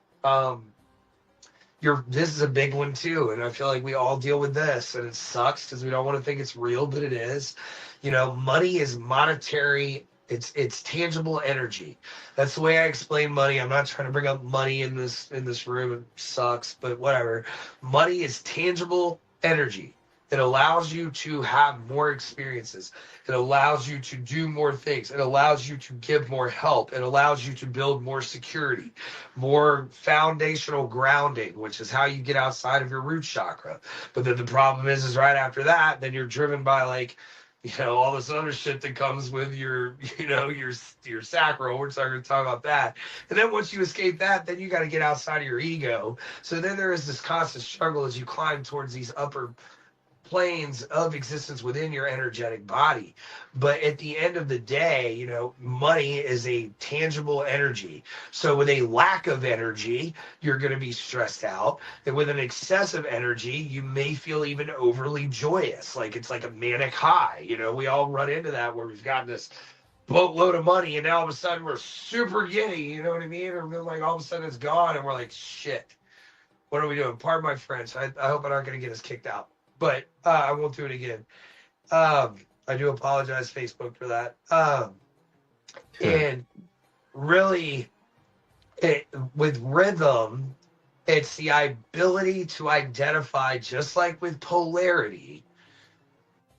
this is a big one too, and I feel like we all deal with this, and it sucks because we don't want to think it's real, but it is. Money is monetary. It's tangible energy. That's the way I explain money. I'm not trying to bring up money in this room. It sucks, but whatever. Money is tangible energy. It allows you to have more experiences. It allows you to do more things. It allows you to give more help. It allows you to build more security, more foundational grounding, which is how you get outside of your root chakra. But then the problem is right after that, then you're driven by all this other shit that comes with your sacral. We're not going to talk about that. And then once you escape that, then you got to get outside of your ego. So then there is this constant struggle as you climb towards these upper planes of existence within your energetic body. But at the end of the day, money is a tangible energy. So with a lack of energy, you're going to be stressed out. And with an excessive energy, you may feel even overly joyous. Like it's like a manic high. We all run into that where we've got this boatload of money and now all of a sudden we're super giddy. You know what I mean? Or like all of a sudden it's gone and we're like, shit, what are we doing? Pardon my French. I hope I'm not going to get us kicked out. But I won't do it again. I do apologize, Facebook, for that. And really, with rhythm, it's the ability to identify, just like with polarity,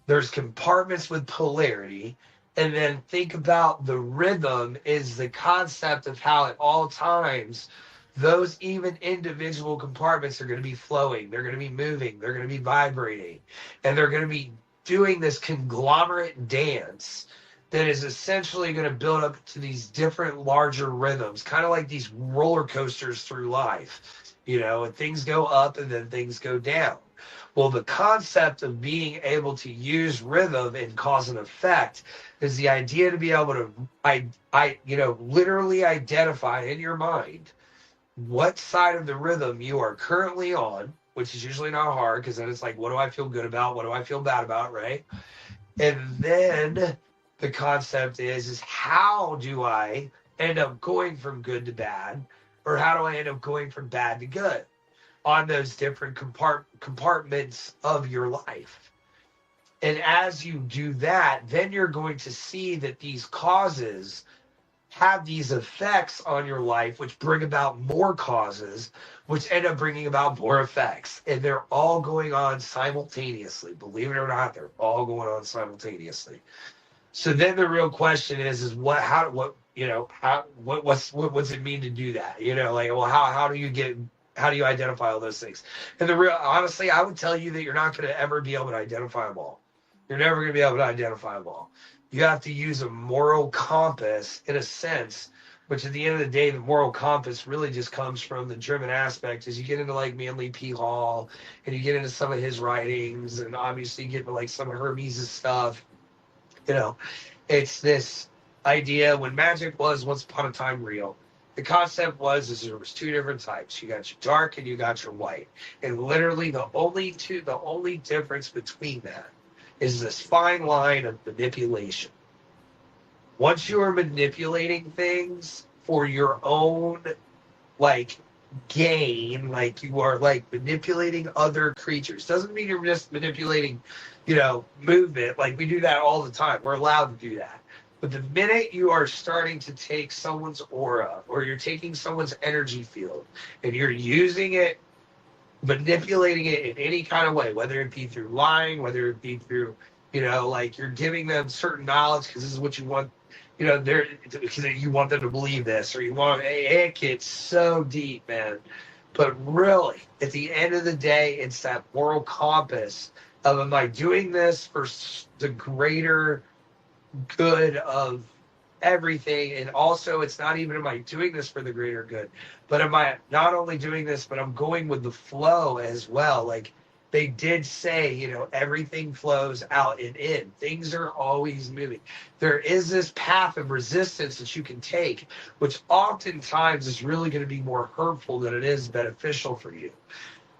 there's compartments with polarity. And then think about the rhythm is the concept of how at all times those even individual compartments are going to be flowing. They're going to be moving. They're going to be vibrating. And they're going to be doing this conglomerate dance that is essentially going to build up to these different larger rhythms, kind of like these roller coasters through life, and things go up and then things go down. Well, the concept of being able to use rhythm and cause and effect is the idea to be able to, literally identify in your mind what side of the rhythm you are currently on, which is usually not hard because then it's like, what do I feel good about? What do I feel bad about, right? And then the concept is how do I end up going from good to bad, or how do I end up going from bad to good on those different compartments of your life? And as you do that, then you're going to see that these causes have these effects on your life, which bring about more causes, which end up bringing about more effects. And they're all going on simultaneously. Believe it or not, they're all going on simultaneously. So then the real question is what's it mean to do that? How do you identify all those things? And honestly, I would tell you that you're not going to ever be able to identify them all. You're never going to be able to identify them all. You have to use a moral compass in a sense, which at the end of the day, the moral compass really just comes from the German aspect. As you get into like Manly P. Hall and you get into some of his writings, and obviously you get into like some of Hermes' stuff, it's this idea when magic was once upon a time real. The concept is there was two different types. You got your dark and you got your white. And literally the only difference between that is this fine line of manipulation. Once you are manipulating things for your own gain, like you are manipulating other creatures. Doesn't mean you're just manipulating, movement. Like we do that all the time. We're allowed to do that. But the minute you are starting to take someone's aura or you're taking someone's energy field and you're using it, manipulating it in any kind of way, whether it be through lying, whether it be through, you're giving them certain knowledge because this is what you want, because you want them to believe this, or it gets so deep, man. But really, at the end of the day, it's that moral compass of, am I doing this for the greater good of everything. And also, it's not even, am I doing this for the greater good, but am I not only doing this, but I'm going with the flow as well. Like they did say, you know, everything flows out and in. Things are always moving. There is this path of resistance that you can take, which oftentimes is really going to be more hurtful than it is beneficial for you.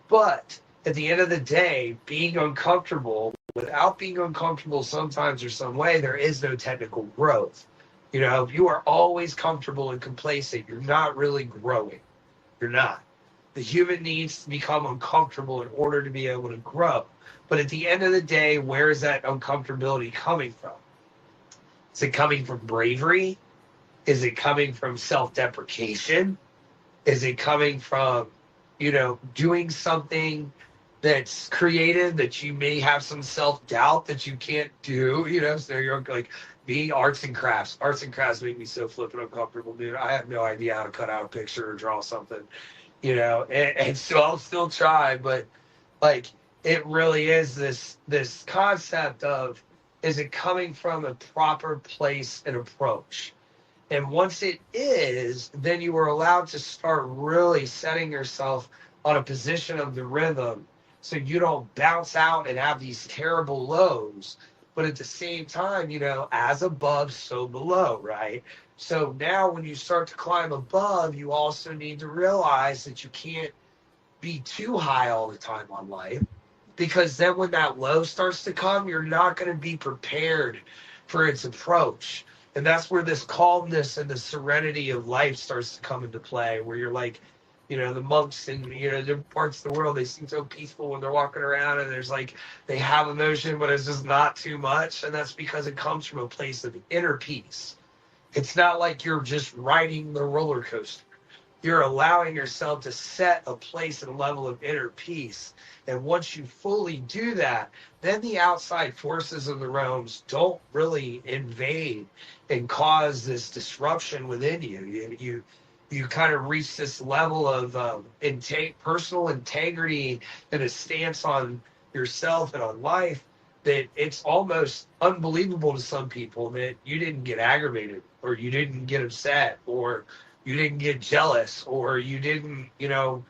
But at the end of the day, being uncomfortable, without being uncomfortable sometimes or some way, there is no technical growth. You know, if you are always comfortable and complacent, you're not really growing. You're not. The human needs to become uncomfortable in order to be able to grow. But at the end of the day, where is that uncomfortability coming from? Is it coming from bravery? Is it coming from self-deprecation? Is it coming from, you know, doing something that's creative that you may have some self-doubt that you can't do, you know? So you're like being arts and crafts. Arts and crafts make me so flippin' uncomfortable, dude. I have no idea how to cut out a picture or draw something, you know? And so I'll still try, but like it really is this concept of, is it coming from a proper place and approach? And once it is, then you are allowed to start really setting yourself on a position of the rhythm so you don't bounce out and have these terrible lows. But at the same time, you know, as above, so below, right? So now when you start to climb above, you also need to realize that you can't be too high all the time on life, because then when that low starts to come, you're not going to be prepared for its approach. And that's where this calmness and the serenity of life starts to come into play, where you're like, you know, the monks in, you know, different parts of the world, they seem so peaceful when they're walking around, and there's like, they have emotion, but it's just not too much. And that's because it comes from a place of inner peace. It's not like you're just riding the roller coaster. You're allowing yourself to set a place and a level of inner peace. And once you fully do that, then the outside forces of the realms don't really invade and cause this disruption within you. You kind of reach this level of personal integrity and a stance on yourself and on life that it's almost unbelievable to some people that you didn't get aggravated, or you didn't get upset, or you didn't get jealous, or you didn't, you know,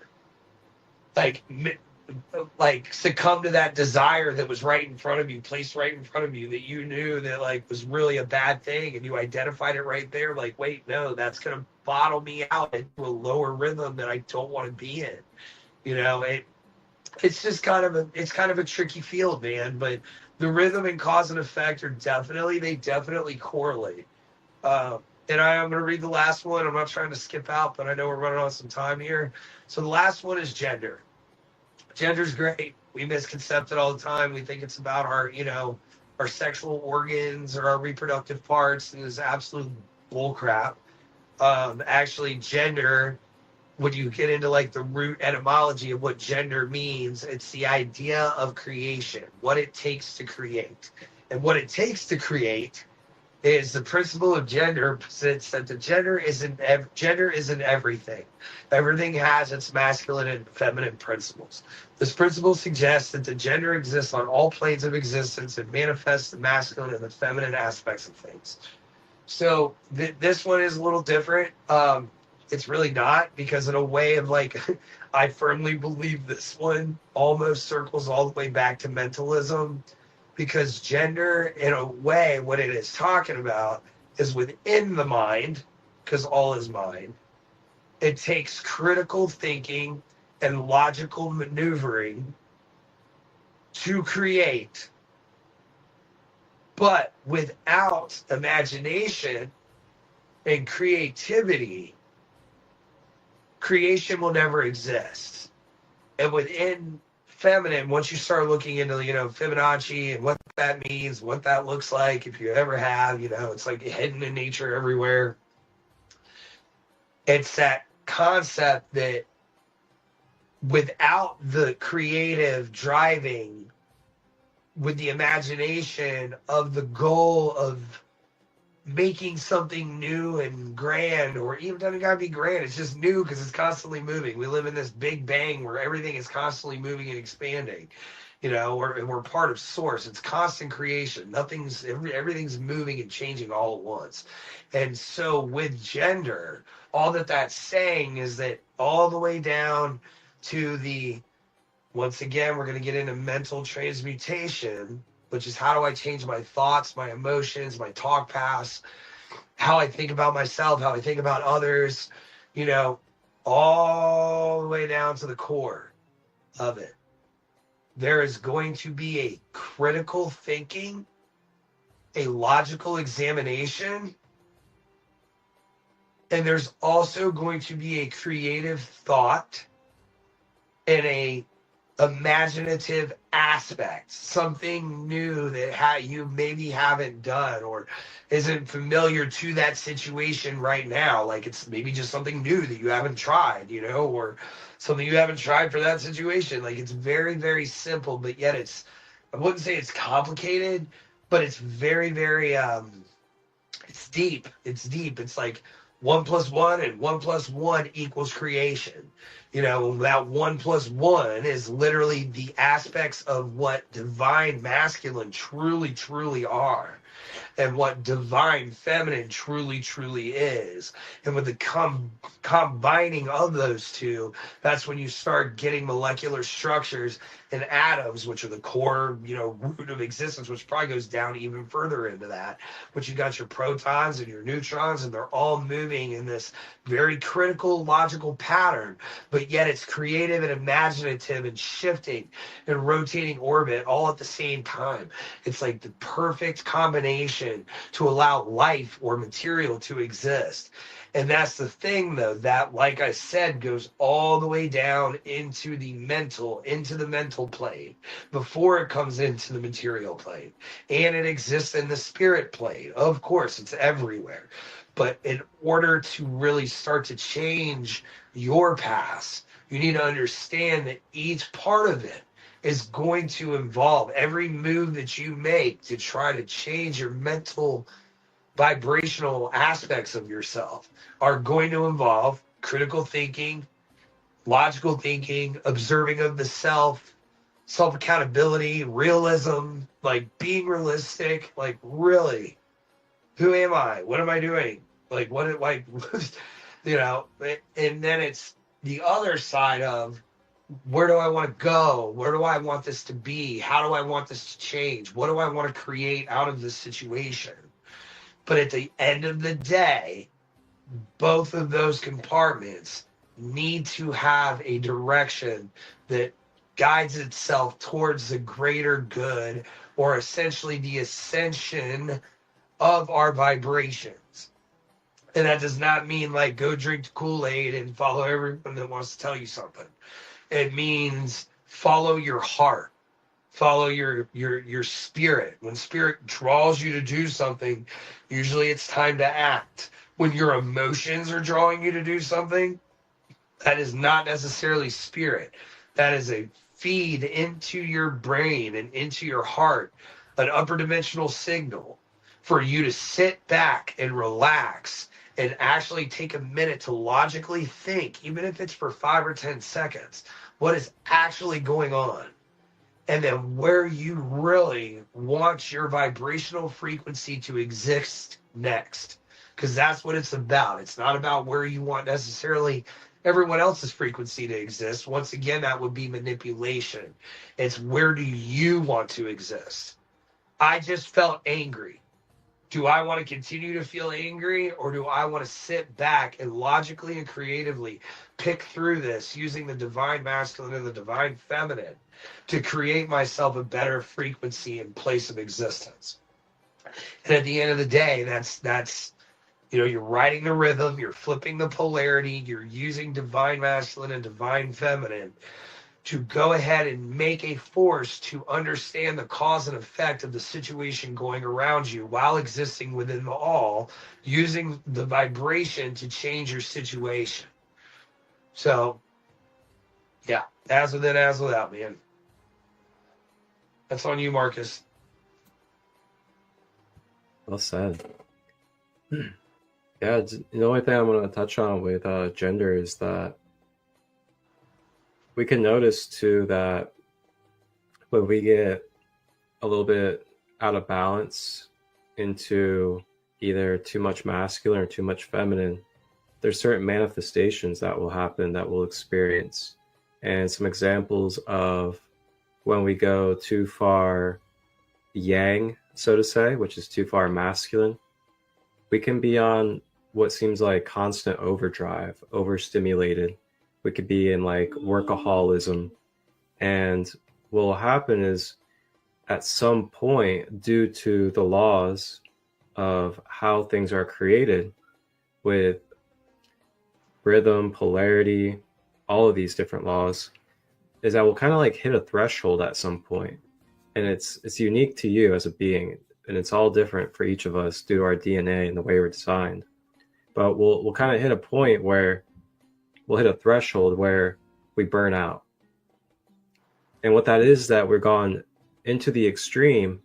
like succumb to that desire that was right in front of you, placed right in front of you, that you knew that like was really a bad thing, and you identified it right there. Like, wait, no, that's going to bottle me out into a lower rhythm that I don't want to be in. You know, it's just kind of a tricky field, man. But the rhythm and cause and effect are definitely correlate. And I'm going to read the last one. I'm not trying to skip out, but I know we're running on some time here. So the last one is gender. Gender's great. We misconcept it all the time. We think it's about our, you know, our sexual organs or our reproductive parts, and it's absolute bullcrap. Actually, gender, when you get into like the root etymology of what gender means, it's the idea of creation, what it takes to create. And what it takes to create is the principle of gender, since that the gender isn't everything. Everything has its masculine and feminine principles. This principle suggests that the gender exists on all planes of existence and manifests the masculine and the feminine aspects of things. So this one is a little different. It's really not, because in a way of like, I firmly believe this one almost circles all the way back to mentalism. Because gender, in a way, what it is talking about is within the mind, because all is mind. It takes critical thinking and logical maneuvering to create. But without imagination and creativity, creation will never exist. And within feminine, once you start looking into, you know, Fibonacci and what that means, what that looks like, if you ever have, you know, it's like hidden in nature everywhere. It's that concept that without the creative driving, with the imagination of the goal of making something new and grand, or even doesn't gotta be grand, it's just new because it's constantly moving. We live in this big bang where everything is constantly moving and expanding. you know, we're part of source. It's constant creation. Everything's moving and changing all at once. And so with gender, all that's saying is that all the way down to once again, we're going to get into mental transmutation, which is how do I change my thoughts, my emotions, my talk paths, how I think about myself, how I think about others, you know, all the way down to the core of it. There is going to be a critical thinking, a logical examination, and there's also going to be a creative thought and a imaginative aspect, something new that you maybe haven't done or isn't familiar to that situation right now. Like it's maybe just something new that you haven't tried, you know, or something you haven't tried for that situation. Like it's very, very simple, but yet I wouldn't say it's complicated, but it's very, very, it's deep. It's deep. It's like 1 + 1 and 1 + 1 equals creation. You know, that 1 + 1 is literally the aspects of what divine masculine truly, truly are, and what divine feminine truly, truly is. And with the combining of those two, that's when you start getting molecular structures and atoms, which are the core, you know, root of existence, which probably goes down even further into that. But you got your protons and your neutrons, and they're all moving in this very critical logical pattern, but yet it's creative and imaginative and shifting and rotating orbit all at the same time. It's like the perfect combination to allow life or material to exist. And that's the thing, though, that, like I said, goes all the way down into the mental plane before it comes into the material plane. And it exists in the spirit plane. Of course, it's everywhere. But in order to really start to change your past, you need to understand that each part of it is going to involve every move that you make to try to change your mental vibrational aspects of yourself are going to involve critical thinking, logical thinking, observing of the self-accountability, realism, like being realistic, like really, who am I? What am I doing? Like you know, and then it's the other side of where do I want to go? Where do I want this to be? How do I want this to change? What do I want to create out of this situation? But at the end of the day, both of those compartments need to have a direction that guides itself towards the greater good, or essentially the ascension of our vibrations. And that does not mean like go drink the Kool-Aid and follow everyone that wants to tell you something. It means follow your heart. Follow your spirit. When spirit draws you to do something, usually it's time to act. When your emotions are drawing you to do something, that is not necessarily spirit. That is a feed into your brain and into your heart, an upper dimensional signal for you to sit back and relax and actually take a minute to logically think, even if it's for 5 or 10 seconds, what is actually going on. And then where you really want your vibrational frequency to exist next. Because that's what it's about. It's not about where you want necessarily everyone else's frequency to exist. Once again, that would be manipulation. It's where do you want to exist? I just felt angry. Do I want to continue to feel angry, or do I want to sit back and logically and creatively pick through this using the divine masculine and the divine feminine to create myself a better frequency and place of existence? And at the end of the day, that's you know, you're riding the rhythm, you're flipping the polarity, you're using divine masculine and divine feminine to go ahead and make a force to understand the cause and effect of the situation going around you while existing within the all, using the vibration to change your situation. So, yeah, as with in, as without, man. That's on you, Marcus. Well said. Yeah, the only thing I'm going to touch on with gender is that we can notice too that when we get a little bit out of balance into either too much masculine or too much feminine, there's certain manifestations that will happen that we'll experience. And some examples of when we go too far yang, so to say, which is too far masculine, we can be on what seems like constant overdrive, overstimulated. We could be in like workaholism. And what will happen is at some point, due to the laws of how things are created with rhythm, polarity, all of these different laws, is that we'll kind of like hit a threshold at some point. And it's unique to you as a being, and it's all different for each of us due to our DNA and the way we're designed. But we'll kind of hit a point where we'll hit a threshold where we burn out. And what that is that we're gone into the extreme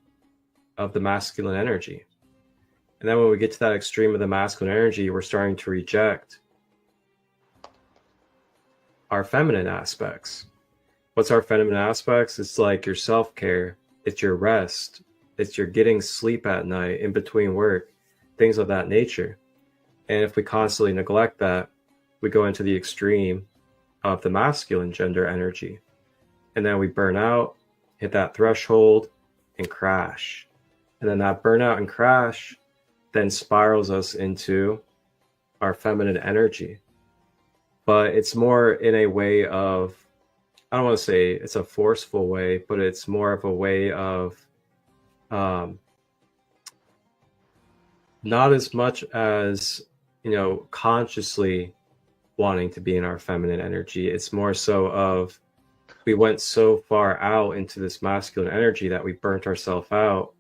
of the masculine energy. And then when we get to that extreme of the masculine energy, we're starting to reject our feminine aspects. What's our feminine aspects? It's like your self-care, it's your rest, it's your getting sleep at night in between work, things of that nature. And if we constantly neglect that, we go into the extreme of the masculine gender energy. And then we burn out, hit that threshold, and crash. And then that burnout and crash then spirals us into our feminine energy. But it's more in a way of, I don't want to say it's a forceful way, but it's more of a way of not as much as, consciously wanting to be in our feminine energy. It's more so of, we went so far out into this masculine energy that we burnt ourselves out,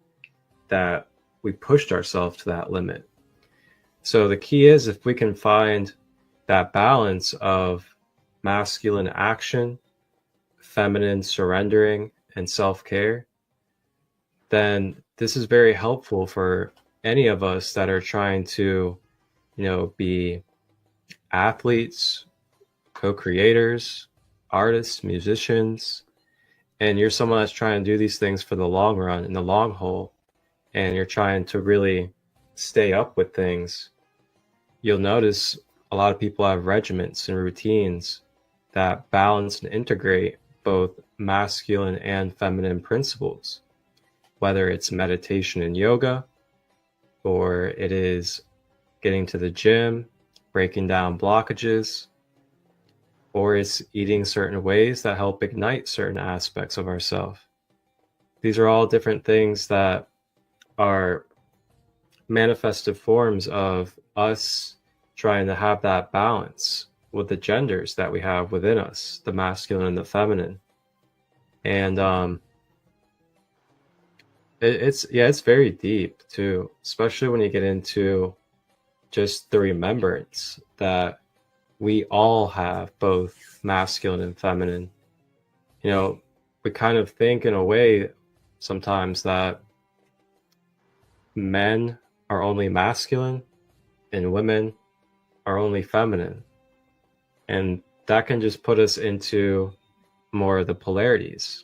that we pushed ourselves to that limit. So the key is, if we can find that balance of masculine action, feminine surrendering, and self-care, then this is very helpful for any of us that are trying to, be athletes, co-creators, artists, musicians, and you're someone that's trying to do these things for the long run, in the long haul, and you're trying to really stay up with things. You'll notice a lot of people have regiments and routines that balance and integrate both masculine and feminine principles, whether it's meditation and yoga, or it is getting to the gym, breaking down blockages, or it's eating certain ways that help ignite certain aspects of ourselves. These are all different things that are manifested forms of us trying to have that balance with the genders that we have within us, the masculine and the feminine. And it's very deep too, especially when you get into just the remembrance that we all have both masculine and feminine. We kind of think in a way sometimes that men are only masculine and women are only feminine. And that can just put us into more of the polarities,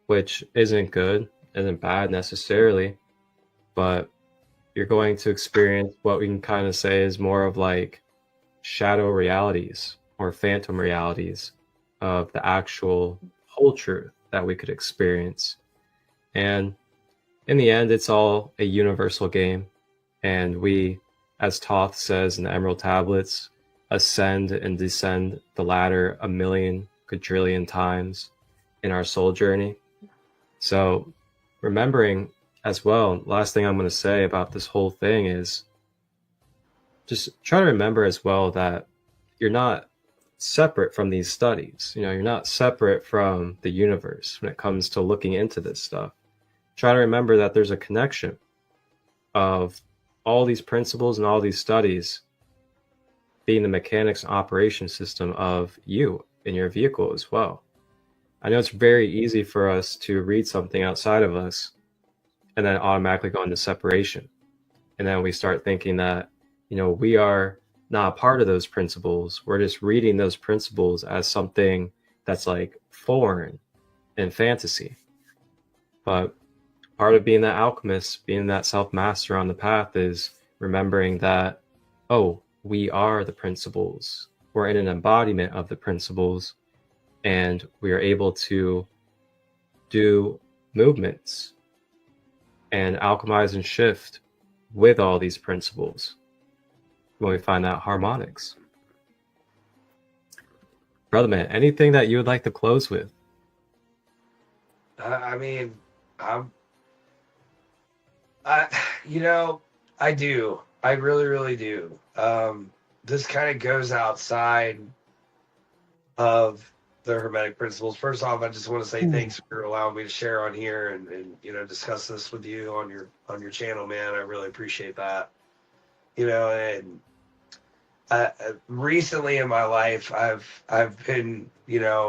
which isn't good, isn't bad necessarily, but you're going to experience what we can kind of say is more of like shadow realities or phantom realities of the actual whole truth that we could experience. And in the end, it's all a universal game. And we, as Thoth says in the Emerald Tablets, ascend and descend the ladder 1,000,000 quadrillion times in our soul journey. So remembering as well, last thing I'm going to say about this whole thing is just try to remember as well that you're not separate from these studies. You're not separate from the universe when it comes to looking into this stuff. Try to remember that there's a connection of all these principles and all these studies being the mechanics and operation system of you and your vehicle as well. I know it's very easy for us to read something outside of us and then automatically go into separation. And then we start thinking that, we are not a part of those principles. We're just reading those principles as something that's like foreign in fantasy. But part of being that alchemist, being that self-master on the path, is remembering that, oh, we are the principles. We're in an embodiment of the principles, and we are able to do movements and alchemize and shift with all these principles when we find that harmonics. Brother man, anything that you would like to close with? I mean, I, you know, I do. I really, really do. This kind of goes outside of the Hermetic principles. First off, I just want to say thanks for allowing me to share on here and discuss this with you on your channel, man. I really appreciate that. And recently in my life, I've been, this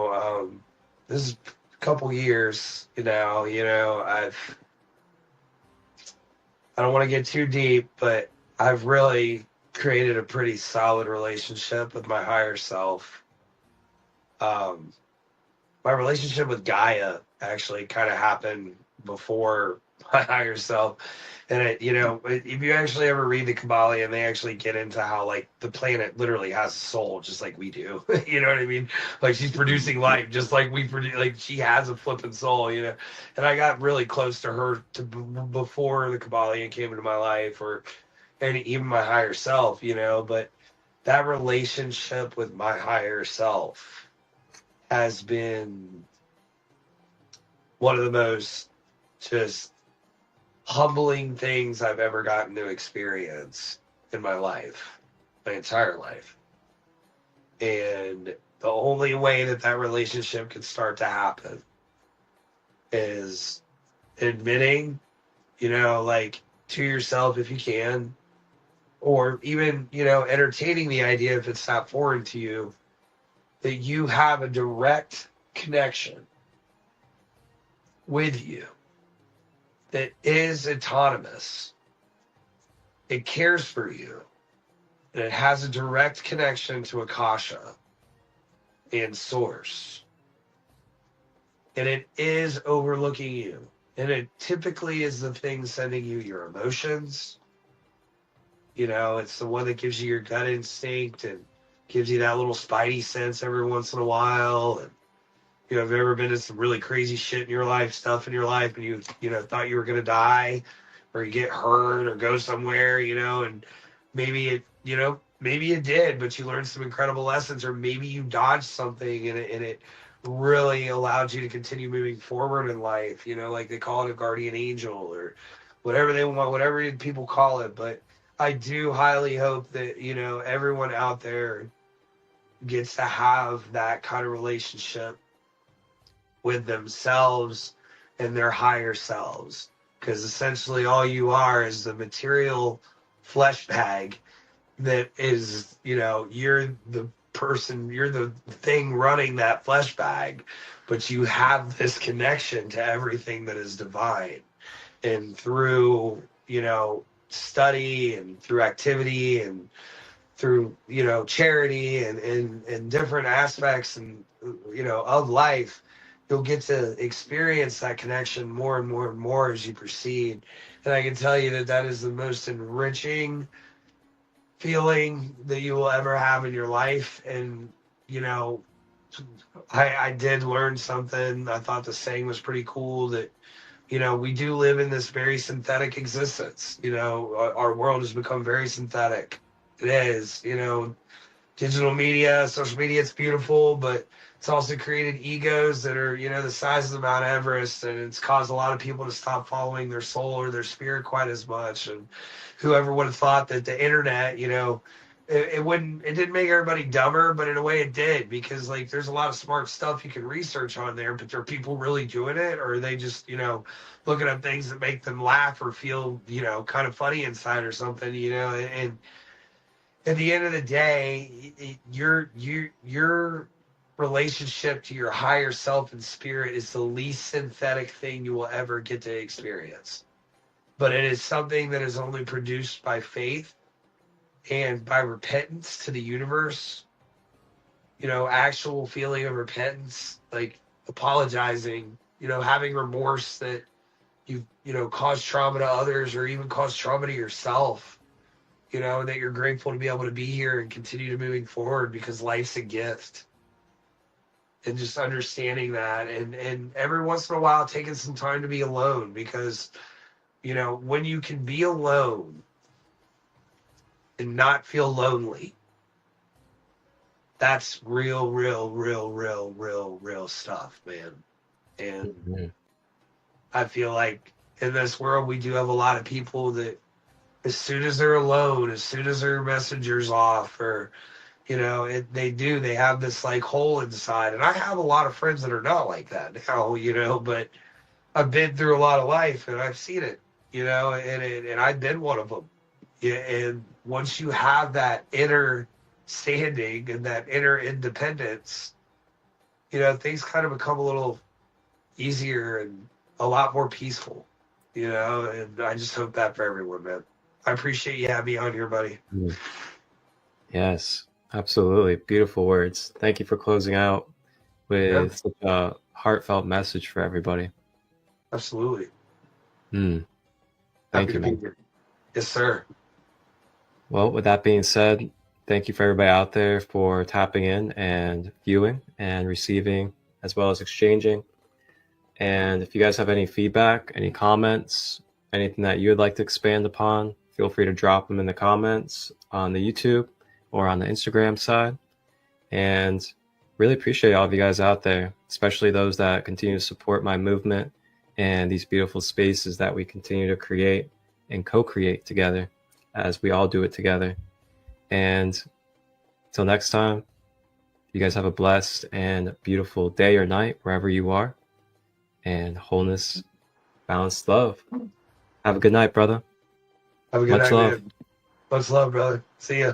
is a couple years, I don't want to get too deep, but I've really created a pretty solid relationship with my higher self. My relationship with Gaia actually kind of happened before my higher self. And if you actually ever read the Kabbalah, and they actually get into how like the planet literally has a soul, just like we do. You know what I mean? Like she's producing life, just like we produce. Like she has a flipping soul, And I got really close to her before the Kabbalah came into my life, and even my higher self, But that relationship with my higher self has been one of the most just humbling things I've ever gotten to experience in my life, my entire life. And the only way that relationship can start to happen is admitting, like to yourself if you can, or even, entertaining the idea if it's not foreign to you, that you have a direct connection with you that is autonomous. It cares for you. And it has a direct connection to Akasha and Source. And it is overlooking you. And it typically is the thing sending you your emotions. It's the one that gives you your gut instinct and gives you that little spidey sense every once in a while. And have you ever been to some really crazy shit in your life, stuff in your life, and you thought you were going to die or you get hurt or go somewhere, and maybe maybe you did, but you learned some incredible lessons, or maybe you dodged something and it really allowed you to continue moving forward in life, like they call it a guardian angel or whatever they want, whatever people call it. But I do highly hope that, everyone out there gets to have that kind of relationship with themselves and their higher selves, because essentially all you are is the material flesh bag that is, you're the person, you're the thing running that flesh bag, but you have this connection to everything that is divine. And through, study and through activity and through, charity and different aspects and, of life, you'll get to experience that connection more and more and more as you proceed. And I can tell you that is the most enriching feeling that you will ever have in your life. And, I did learn something. I thought the saying was pretty cool that, we do live in this very synthetic existence. Our world has become very synthetic. It is, digital media, social media, it's beautiful, but it's also created egos that are, the size of Mount Everest, and it's caused a lot of people to stop following their soul or their spirit quite as much. And whoever would have thought that the internet, it didn't make everybody dumber, but in a way it did, because like there's a lot of smart stuff you can research on there, but are people really doing it, or are they just, looking up things that make them laugh or feel, kind of funny inside or something, and at the end of the day, your relationship to your higher self and spirit is the least synthetic thing you will ever get to experience. But it is something that is only produced by faith and by repentance to the universe, actual feeling of repentance. Like apologizing, having remorse that you've caused trauma to others or even caused trauma to yourself, that you're grateful to be able to be here and continue to moving forward because life's a gift. And just understanding that, and every once in a while taking some time to be alone, because when you can be alone and not feel lonely, that's real stuff, man. And Mhm. I feel like in this world we do have a lot of people that as soon as they're alone, as soon as their messenger's off, or they have this like hole inside. And I have a lot of friends that are not like that now, but I've been through a lot of life and I've seen it, and I've been one of them. Yeah, and once you have that inner standing and that inner independence, things kind of become a little easier and a lot more peaceful, and I just hope that for everyone, man. I appreciate you having me on here, buddy. Yes, absolutely. Beautiful words. Thank you for closing out with such a heartfelt message for everybody. Absolutely. Thank Happy you, to be man. here. Yes, sir. Well, with that being said, thank you for everybody out there for tapping in and viewing and receiving, as well as exchanging. And if you guys have any feedback, any comments, anything that you would like to expand upon, feel free to drop them in the comments on the YouTube or on the Instagram side. And really appreciate all of you guys out there, especially those that continue to support my movement and these beautiful spaces that we continue to create and co-create together as we all do it together. And until next time, you guys have a blessed and beautiful day or night wherever you are. And wholeness, balanced love. Have a good night, brother. Have a good Much night, love. man. Much love, brother. See ya.